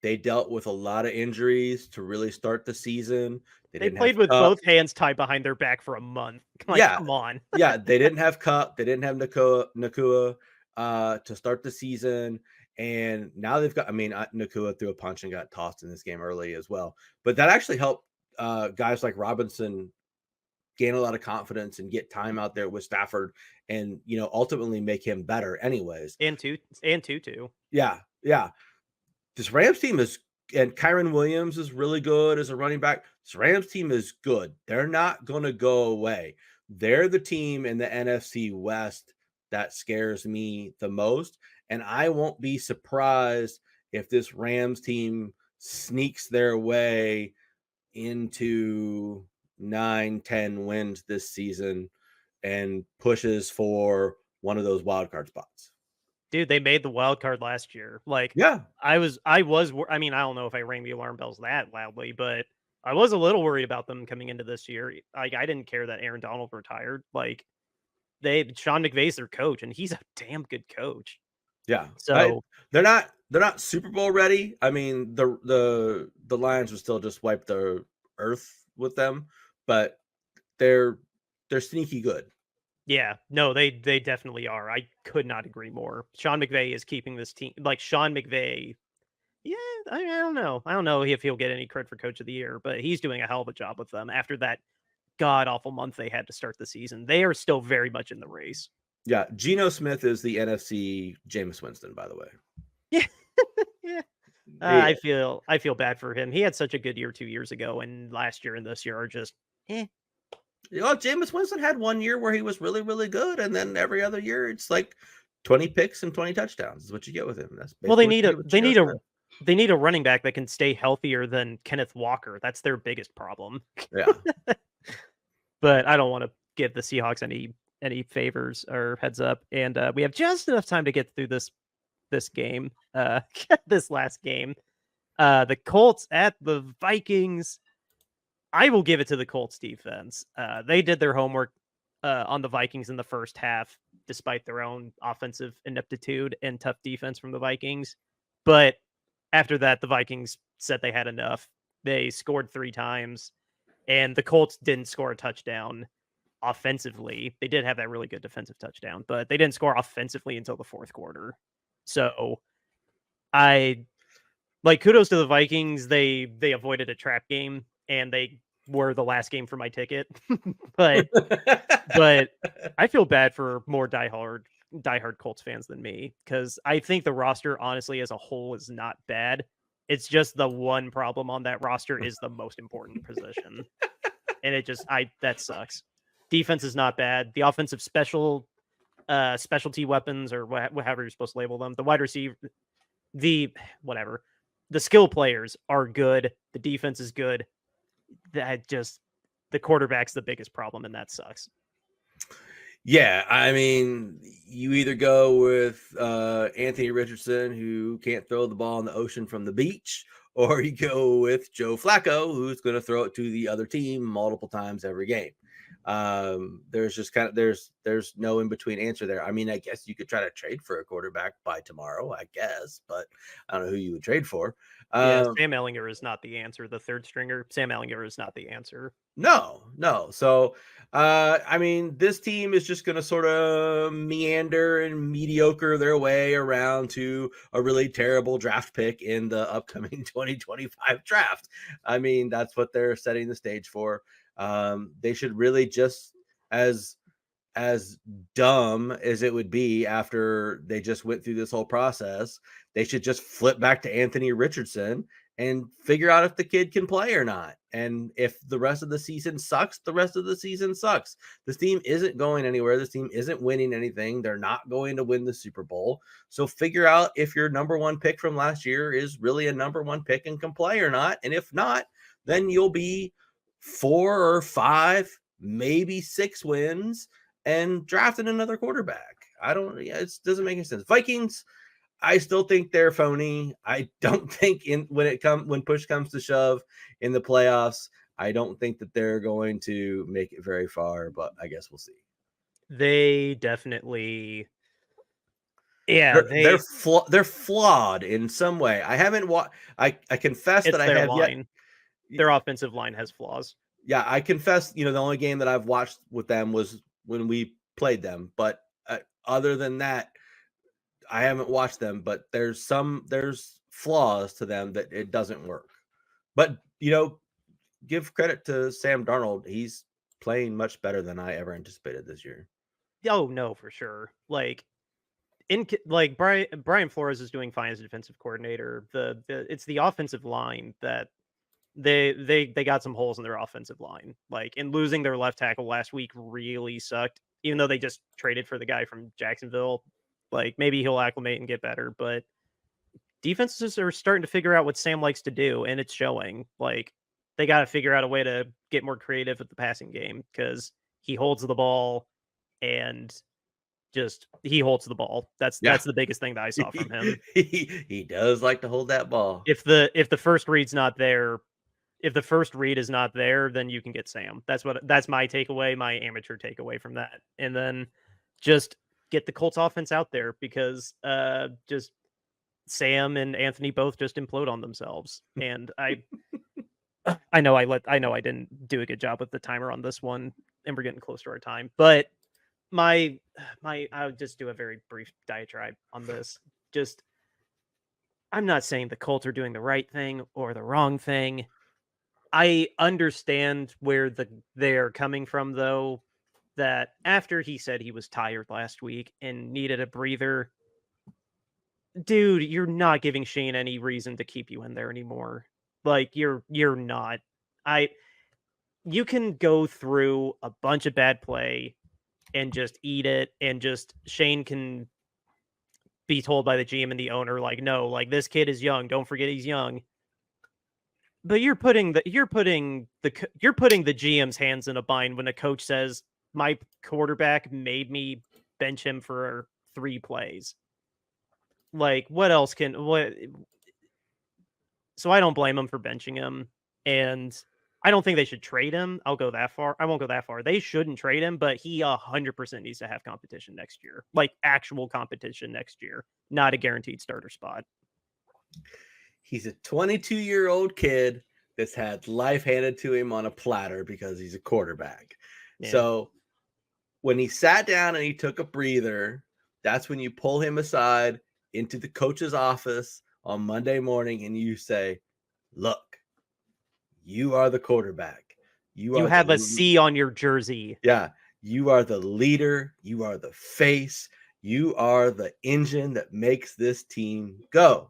They dealt with a lot of injuries to really start the season. They played with both hands tied behind their back for a month. Like, yeah, come on. Yeah, they didn't have Cup. They didn't have Nakua to start the season. And now they've got, Nakua threw a punch and got tossed in this game early as well. But that actually helped guys like Robinson gain a lot of confidence and get time out there with Stafford and, ultimately make him better anyways. And Tutu. Yeah. This Rams team and Kyron Williams is really good as a running back. This Rams team is good. They're not going to go away. They're the team in the NFC West that scares me the most. And I won't be surprised if this Rams team sneaks their way into 9-10 wins this season and pushes for one of those wild card spots. Dude, they made the wild card last year. Like, yeah, I don't know if I rang the alarm bells that loudly, but I was a little worried about them coming into this year. Like, I didn't care that Aaron Donald retired. Like, Sean McVay's their coach, and he's a damn good coach. Yeah. So they're not Super Bowl ready. I mean, the Lions will still just wipe the earth with them, but they're sneaky good. Yeah, no, they definitely are. I could not agree more. Sean McVay is keeping this team. Like, Sean McVay, yeah, I don't know. I don't know if he'll get any credit for Coach of the Year, but he's doing a hell of a job with them after that god-awful month they had to start the season. They are still very much in the race. Yeah, Geno Smith is the NFC Jameis Winston, by the way. Yeah. Yeah. I feel bad for him. He had such a good year 2 years ago, and last year and this year are just Jameis Winston had 1 year where he was really, really good, and then every other year it's like 20 picks and 20 touchdowns is what you get with him. That's well, they need a running back that can stay healthier than Kenneth Walker. That's their biggest problem. Yeah. But I don't want to give the Seahawks any favors or heads up, and we have just enough time to get through this game, this last game. The Colts at the Vikings. I will give it to the Colts defense. They did their homework on the Vikings in the first half, despite their own offensive ineptitude and tough defense from the Vikings. But after that, the Vikings said they had enough. They scored 3 times, and the Colts didn't score a touchdown offensively. They did have that really good defensive touchdown, but they didn't score offensively until the fourth quarter. So kudos to the Vikings. They avoided a trap game, and they were the last game for my ticket. but I feel bad for more diehard Colts fans than me, because I think the roster, honestly, as a whole, is not bad. It's just the one problem on that roster is the most important position. And that sucks. Defense is not bad. The offensive specialty weapons, or whatever you're supposed to label them, the wide receiver, the skill players are good. The defense is good. The quarterback's the biggest problem, and that sucks. Yeah, I mean, you either go with Anthony Richardson, who can't throw the ball in the ocean from the beach, or you go with Joe Flacco, who's going to throw it to the other team multiple times every game. There's just there's no in between answer there. I mean, I guess you could try to trade for a quarterback by tomorrow, I guess, but I don't know who you would trade for. Yeah, Sam Ehlinger is not the answer. The third stringer, Sam Ehlinger is not the answer. No. So, I mean, this team is just going to sort of meander and mediocre their way around to a really terrible draft pick in the upcoming 2025 draft. I mean, that's what they're setting the stage for. They should really just, as dumb as it would be after they just went through this whole process, they should just flip back to Anthony Richardson and figure out if the kid can play or not. And if the rest of the season sucks, the rest of the season sucks. This team isn't going anywhere. This team isn't winning anything. They're not going to win the Super Bowl. So figure out if your number one pick from last year is really a number one pick and can play or not. And if not, then you'll be 4 or 5, maybe 6 wins and drafting another quarterback. It doesn't make any sense. Vikings, I still think they're phony. I don't think when push comes to shove in the playoffs, I don't think that they're going to make it very far, but I guess we'll see. They definitely, yeah, they're flawed in some way. I haven't I confess that I have line. Their offensive line has flaws. Yeah, I confess, the only game that I've watched with them was when we played them, but other than that, I haven't watched them. But there's flaws to them that it doesn't work. But give credit to Sam Darnold; he's playing much better than I ever anticipated this year. Oh no, for sure. Like Brian Flores is doing fine as a defensive coordinator. It's the offensive line that they got some holes in their offensive line. Like, and losing their left tackle last week really sucked, even though they just traded for the guy from Jacksonville. Like, maybe he'll acclimate and get better, but defenses are starting to figure out what Sam likes to do, and it's showing. Like, they got to figure out a way to get more creative with the passing game because he holds the ball and he holds the ball. That's the biggest thing that I saw from him. He does like to hold that ball. If the first read's not there, if the first read is not there, then you can get Sam. That's my takeaway, my amateur takeaway from that. And then just get the Colts offense out there because just Sam and Anthony both just implode on themselves. And I know I didn't do a good job with the timer on this one, and we're getting close to our time. But I'll just do a very brief diatribe on this. Just, I'm not saying the Colts are doing the right thing or the wrong thing. I understand where they're coming from, though, that after he said he was tired last week and needed a breather, dude, you're not giving Shane any reason to keep you in there anymore. Like, you're not. You can go through a bunch of bad play and just eat it, and just Shane can be told by the GM and the owner, like, no, like, this kid is young. Don't forget he's young. But you're putting the GM's hands in a bind when a coach says my quarterback made me bench him for 3 plays. Like, what else so I don't blame him for benching him, and I don't think they should trade him. I won't go that far. They shouldn't trade him, but he 100% needs to have competition next year, like actual competition next year, not a guaranteed starter spot. He's a 22-year-old kid that's had life handed to him on a platter because he's a quarterback. Yeah. So when he sat down and he took a breather, that's when you pull him aside into the coach's office on Monday morning and you say, look, you are the quarterback. You have a C on your jersey. Yeah. You are the leader. You are the face. You are the engine that makes this team go.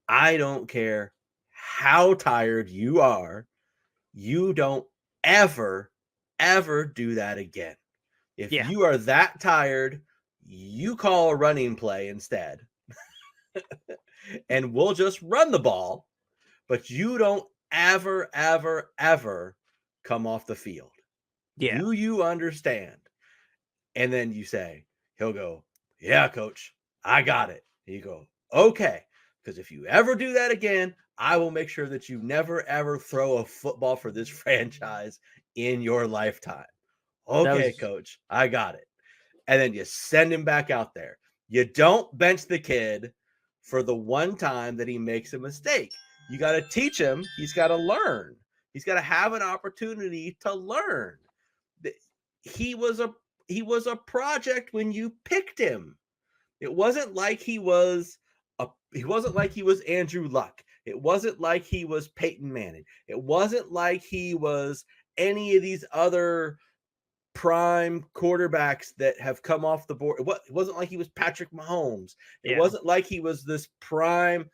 I don't care how tired you are. You don't ever do that again. If you are that tired, you call a running play instead. And we'll just run the ball, but you don't ever come off the field. Yeah. Do you understand? And then you say, he'll go, yeah, coach, I got it. And you go, okay. Because if you ever do that again, I will make sure that you never, ever throw a football for this franchise in your lifetime. Okay, coach, I got it. And then you send him back out there. You don't bench the kid for the one time that he makes a mistake. You got to teach him. He's got to learn. He's got to have an opportunity to learn. He was a project when you picked him. It wasn't like he was Andrew Luck. It wasn't like he was Peyton Manning. It wasn't like he was any of these other prime quarterbacks that have come off the board. It wasn't like he was Patrick Mahomes. It wasn't like he was this prime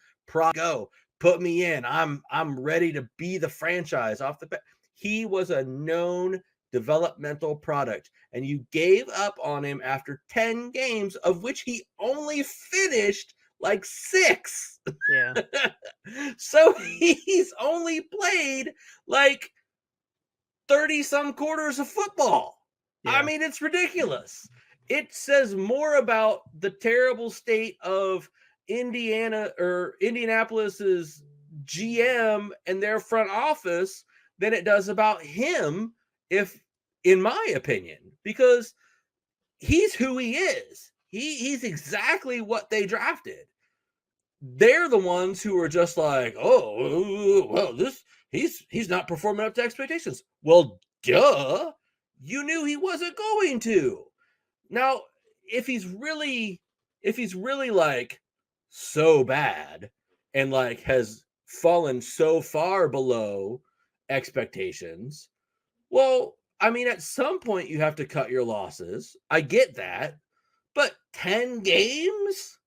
go put me in. I'm ready to be the franchise off the bat. He was a known developmental product, and you gave up on him after 10 games, of which he only finished like 6. Yeah. So he's only played like 30 some quarters of football. Yeah. I mean, it's ridiculous. It says more about the terrible state of Indianapolis's GM and their front office than it does about him, in my opinion, because he's who he is. He's exactly what they drafted. They're the ones who are just like, oh, well, he's not performing up to expectations. Well, duh. You knew he wasn't going to. Now, if he's really like so bad and like has fallen so far below expectations, well, I mean, at some point you have to cut your losses. I get that. But 10 games?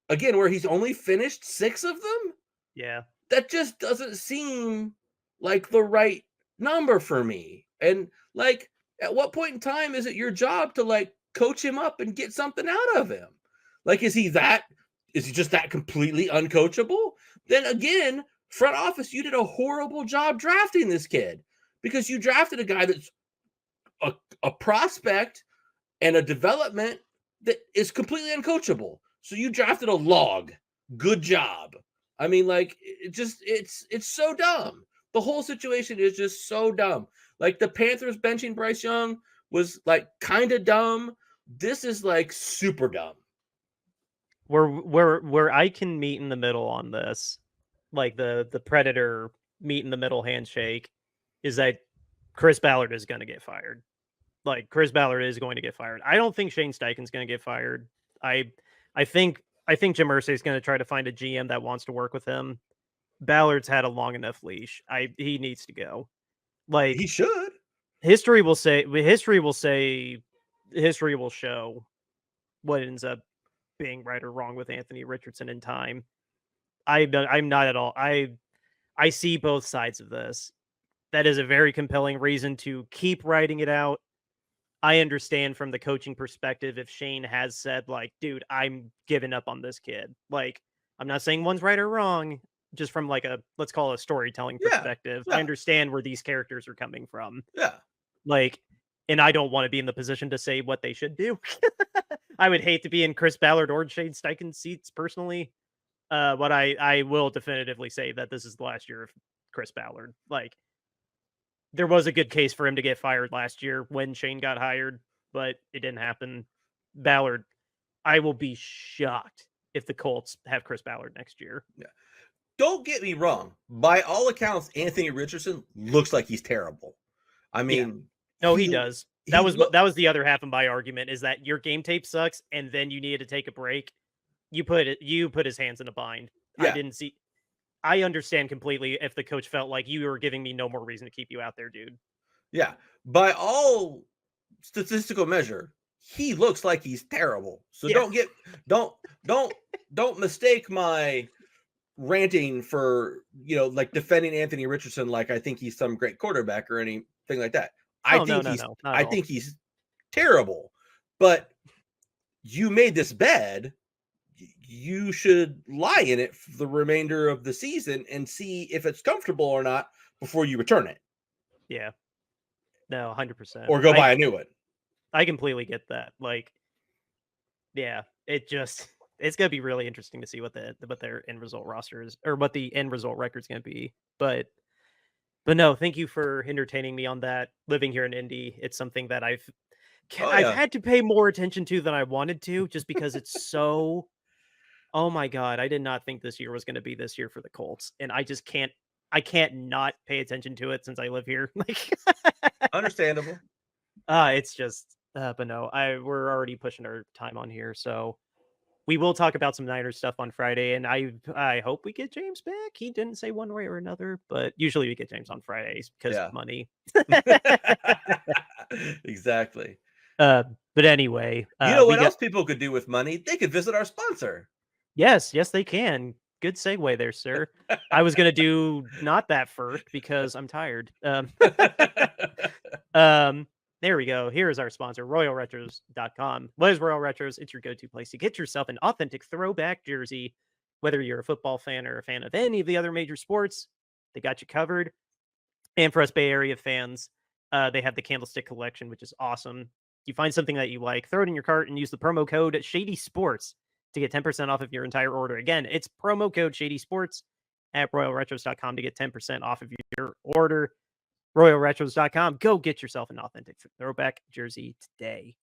Again, where he's only finished 6 of them? Yeah. That just doesn't seem like the right number for me. And like, at what point in time is it your job to like coach him up and get something out of him? Like, is he just that completely uncoachable? Then again, front office, you did a horrible job drafting this kid, because you drafted a guy that's a prospect and a development that is completely uncoachable. So you drafted a log. Good job. I mean, like, it's so dumb. The whole situation is just so dumb. Like, the Panthers benching Bryce Young was like kind of dumb. This is like super dumb. Where I can meet in the middle on this, like the Predator meet in the middle handshake, is that Chris Ballard is going to get fired. Like, Chris Ballard is going to get fired. I don't think Shane Steichen's going to get fired. I think Jim Irsay is going to try to find a GM that wants to work with him. Ballard's had a long enough leash. He needs to go. Like, he should. History will show what ends up being right or wrong with Anthony Richardson in time. I'm not at all. I see both sides of this. That is a very compelling reason to keep writing it out. I understand from the coaching perspective if Shane has said, like, dude, I'm giving up on this kid. Like, I'm not saying one's right or wrong, just from like let's call it a storytelling perspective. Yeah. I understand where these characters are coming from. Yeah. Like, and I don't want to be in the position to say what they should do. I would hate to be in Chris Ballard or Shane Steichen's seats personally. But I will definitively say that this is the last year of Chris Ballard. Like, there was a good case for him to get fired last year when Shane got hired, but it didn't happen. Ballard, I will be shocked if the Colts have Chris Ballard next year. Yeah. Don't get me wrong. By all accounts, Anthony Richardson looks like he's terrible. I mean, yeah. No, he does. That was the other half of my argument, is that your game tape sucks, and then you needed to take a break. You put his hands in a bind. Yeah. I understand completely if the coach felt like you were giving me no more reason to keep you out there, dude. Yeah. By all statistical measure, he looks like he's terrible. So yeah. don't mistake my ranting for, like, defending Anthony Richardson like I think he's some great quarterback or anything like that. I think he's terrible. But you made this bed. You should lie in it for the remainder of the season and see if it's comfortable or not before you return it. Yeah. No, 100%. Or go buy a new one. I completely get that. Like, yeah, it's going to be really interesting to see what their end result roster is, or what the end result record is going to be. But But no, thank you for entertaining me on that. Living here in Indy, it's something that I've Oh I've yeah. had to pay more attention to than I wanted to, just because it's so. Oh my god, I did not think this year was going to be this year for the Colts, and I just can't. I can't not pay attention to it since I live here. Like, Understandable. it's just. But no, we're already pushing our time on here, so we will talk about some Niners stuff on Friday, and I hope we get James back. He didn't say one way or another, but usually we get James on Fridays because Yeah. money. Exactly. But anyway, You know we what got else people could do with money? They could visit our sponsor. yes, they can. Good segue there, sir. I was gonna do not that first because I'm tired. There we go. Here is our sponsor, RoyalRetros.com. What is Royal Retros? It's your go-to place to get yourself an authentic throwback jersey. Whether you're a football fan or a fan of any of the other major sports, they got you covered. And for us Bay Area fans, they have the Candlestick Collection, which is awesome. You find something that you like, throw it in your cart and use the promo code Shady Sports to get 10% off of your entire order. Again, it's promo code Shady Sports at RoyalRetros.com to get 10% off of your order. RoyalRetros.com. Go get yourself an authentic throwback jersey today.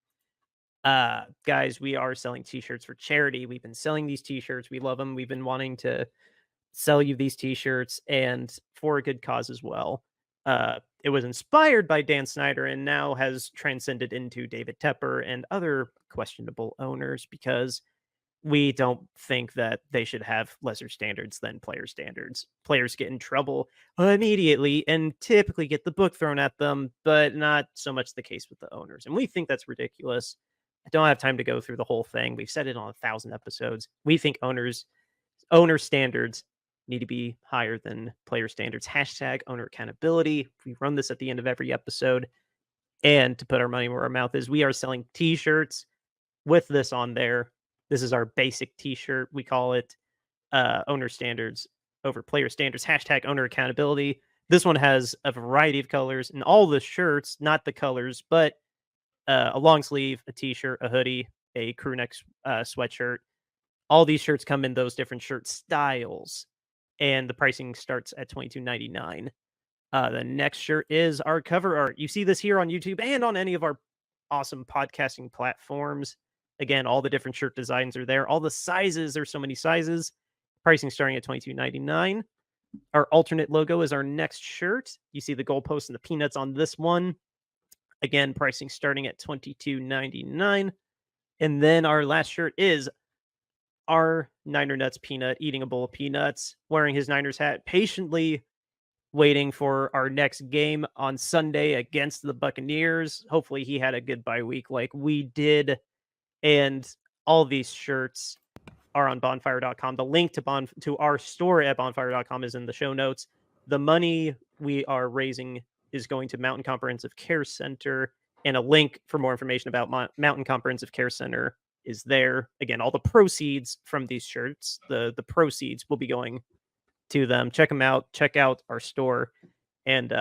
Guys, we are selling t-shirts for charity. We've been selling these t-shirts. We love them. We've been wanting to sell you these t-shirts and for a good cause as well. It was inspired by Dan Snyder and now has transcended into David Tepper and other questionable owners because we don't think that they should have lesser standards than player standards. Players get in trouble immediately and typically get the book thrown at them, but not so much the case with the owners. And we think that's ridiculous. I don't have time to go through the whole thing. We've said it on 1,000 episodes. We think owner standards need to be higher than player standards. Hashtag owner accountability. We run this at the end of every episode. And to put our money where our mouth is, we are selling t-shirts with this on there. This is our basic t-shirt. We call it owner standards over player standards. Hashtag owner accountability. This one has a variety of colors and all the shirts, not the colors, but a long sleeve, a t-shirt, a hoodie, a crew neck sweatshirt. All these shirts come in those different shirt styles, and the pricing starts at $22.99. The next shirt is our cover art. You see this here on YouTube and on any of our awesome podcasting platforms. Again, all the different shirt designs are there. All the sizes, there's so many sizes. Pricing starting at $22.99. Our alternate logo is our next shirt. You see the goalposts and the peanuts on this one. Again, pricing starting at $22.99. And then our last shirt is our Niner Nuts peanut, eating a bowl of peanuts, wearing his Niners hat, patiently waiting for our next game on Sunday against the Buccaneers. Hopefully he had a good bye week like we did. And all these shirts are on bonfire.com. The link to our store at bonfire.com is in the show notes. The money we are raising is going to Mountain Comprehensive Care Center, and a link for more information about Mountain Comprehensive Care Center is there. Again, all the proceeds from these shirts, the proceeds will be going to them. Check them out. Check out our store and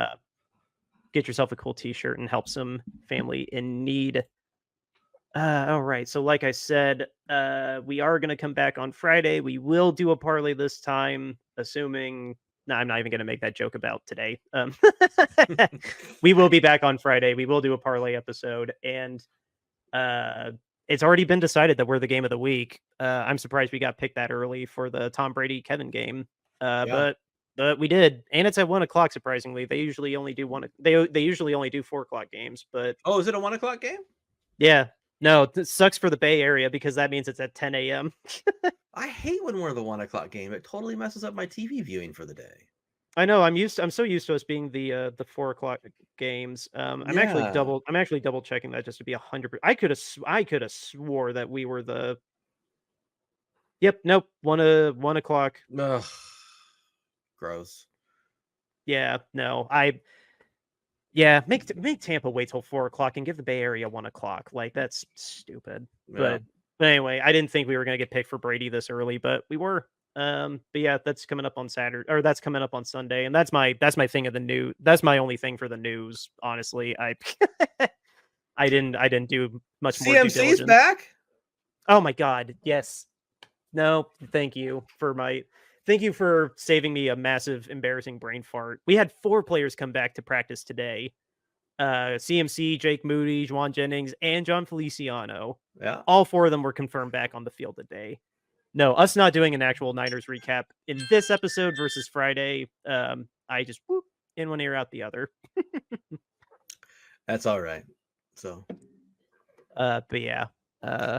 get yourself a cool t-shirt and help some family in need. All right. So like I said, we are going to come back on Friday. We will do a parlay this time, assuming... No, I'm not even going to make that joke about today. We will be back on Friday. We will do a parlay episode. And it's already been decided that we're the game of the week. I'm surprised we got picked that early for the Tom Brady-Kevin game. Yeah. But we did. And it's at 1 o'clock, surprisingly. They usually only do they usually only do 4 o'clock games. But Oh, is it a 1 o'clock game? yeah. No, it sucks for the Bay Area because that means it's at 10 a.m. I hate when we're the 1 o'clock game. It totally messes up my TV viewing for the day. I know. I'm so used to us being the 4 o'clock games. I'm actually Yeah. double checking that just to be 100%. I could have swore that we were the. Yep. Nope. 1 o'clock. Ugh. Gross. Yeah. No. Yeah. Make Tampa wait till 4 o'clock and give the Bay Area 1 o'clock. Like that's stupid. Yeah. But anyway, I didn't think we were gonna get picked for Brady this early, but we were. But yeah, that's coming up on Saturday, or that's coming up on Sunday, and that's my thing of the news. That's my only thing for the news. Honestly, I didn't do much more due CMC's diligence. back. Oh my god, yes. No, thank you for my. Thank you for saving me a massive, embarrassing brain fart. We had 4 players come back to practice today. CMC, Jake Moody, Juwan Jennings, and John Feliciano. Yeah. All 4 of them were confirmed back on the field today. No, us not doing an actual Niners recap in this episode versus Friday. I just whoop in one ear out the other. That's all right. So, but yeah,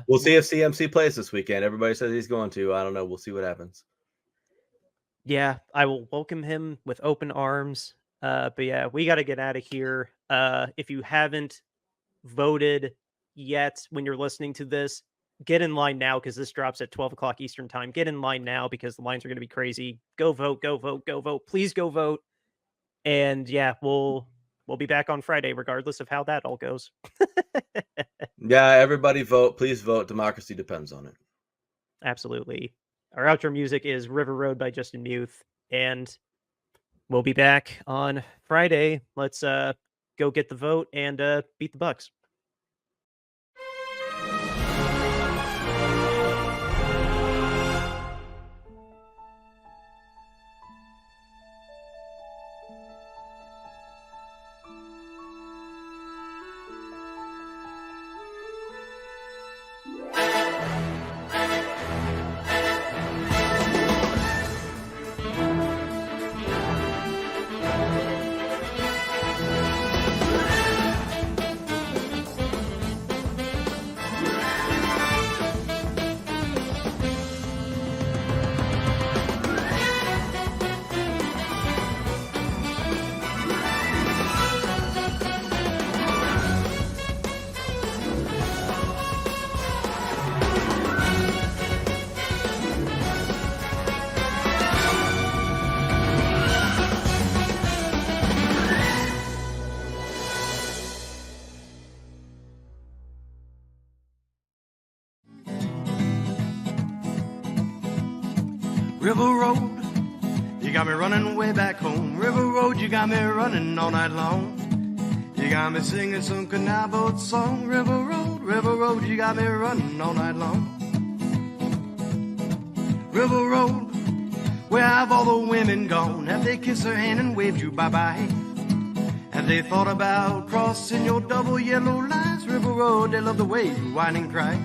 we'll see if CMC plays this weekend. Everybody says he's going to. I don't know. We'll see what happens. Yeah, I will welcome him with open arms. But yeah, we got to get out of here. If you haven't voted yet when you're listening to this, get in line now because this drops at 12 o'clock Eastern time. Get in line now because the lines are going to be crazy. Go vote, go vote, go vote. Please go vote. And yeah, we'll be back on Friday regardless of how that all goes. Yeah, everybody vote. Please vote. Democracy depends on it. Absolutely. Our outro music is River Road by Justin Muth. And we'll be back on Friday. Let's go get the vote and beat the Bucks. River Road, you got me running way back home. River Road, you got me running all night long. You got me singing some canal boat song. River Road, you got me running all night long. River Road, where have all the women gone? Have they kissed her hand and waved you bye-bye? Have they thought about crossing your double yellow lines? River Road, they love the way you whine and cry.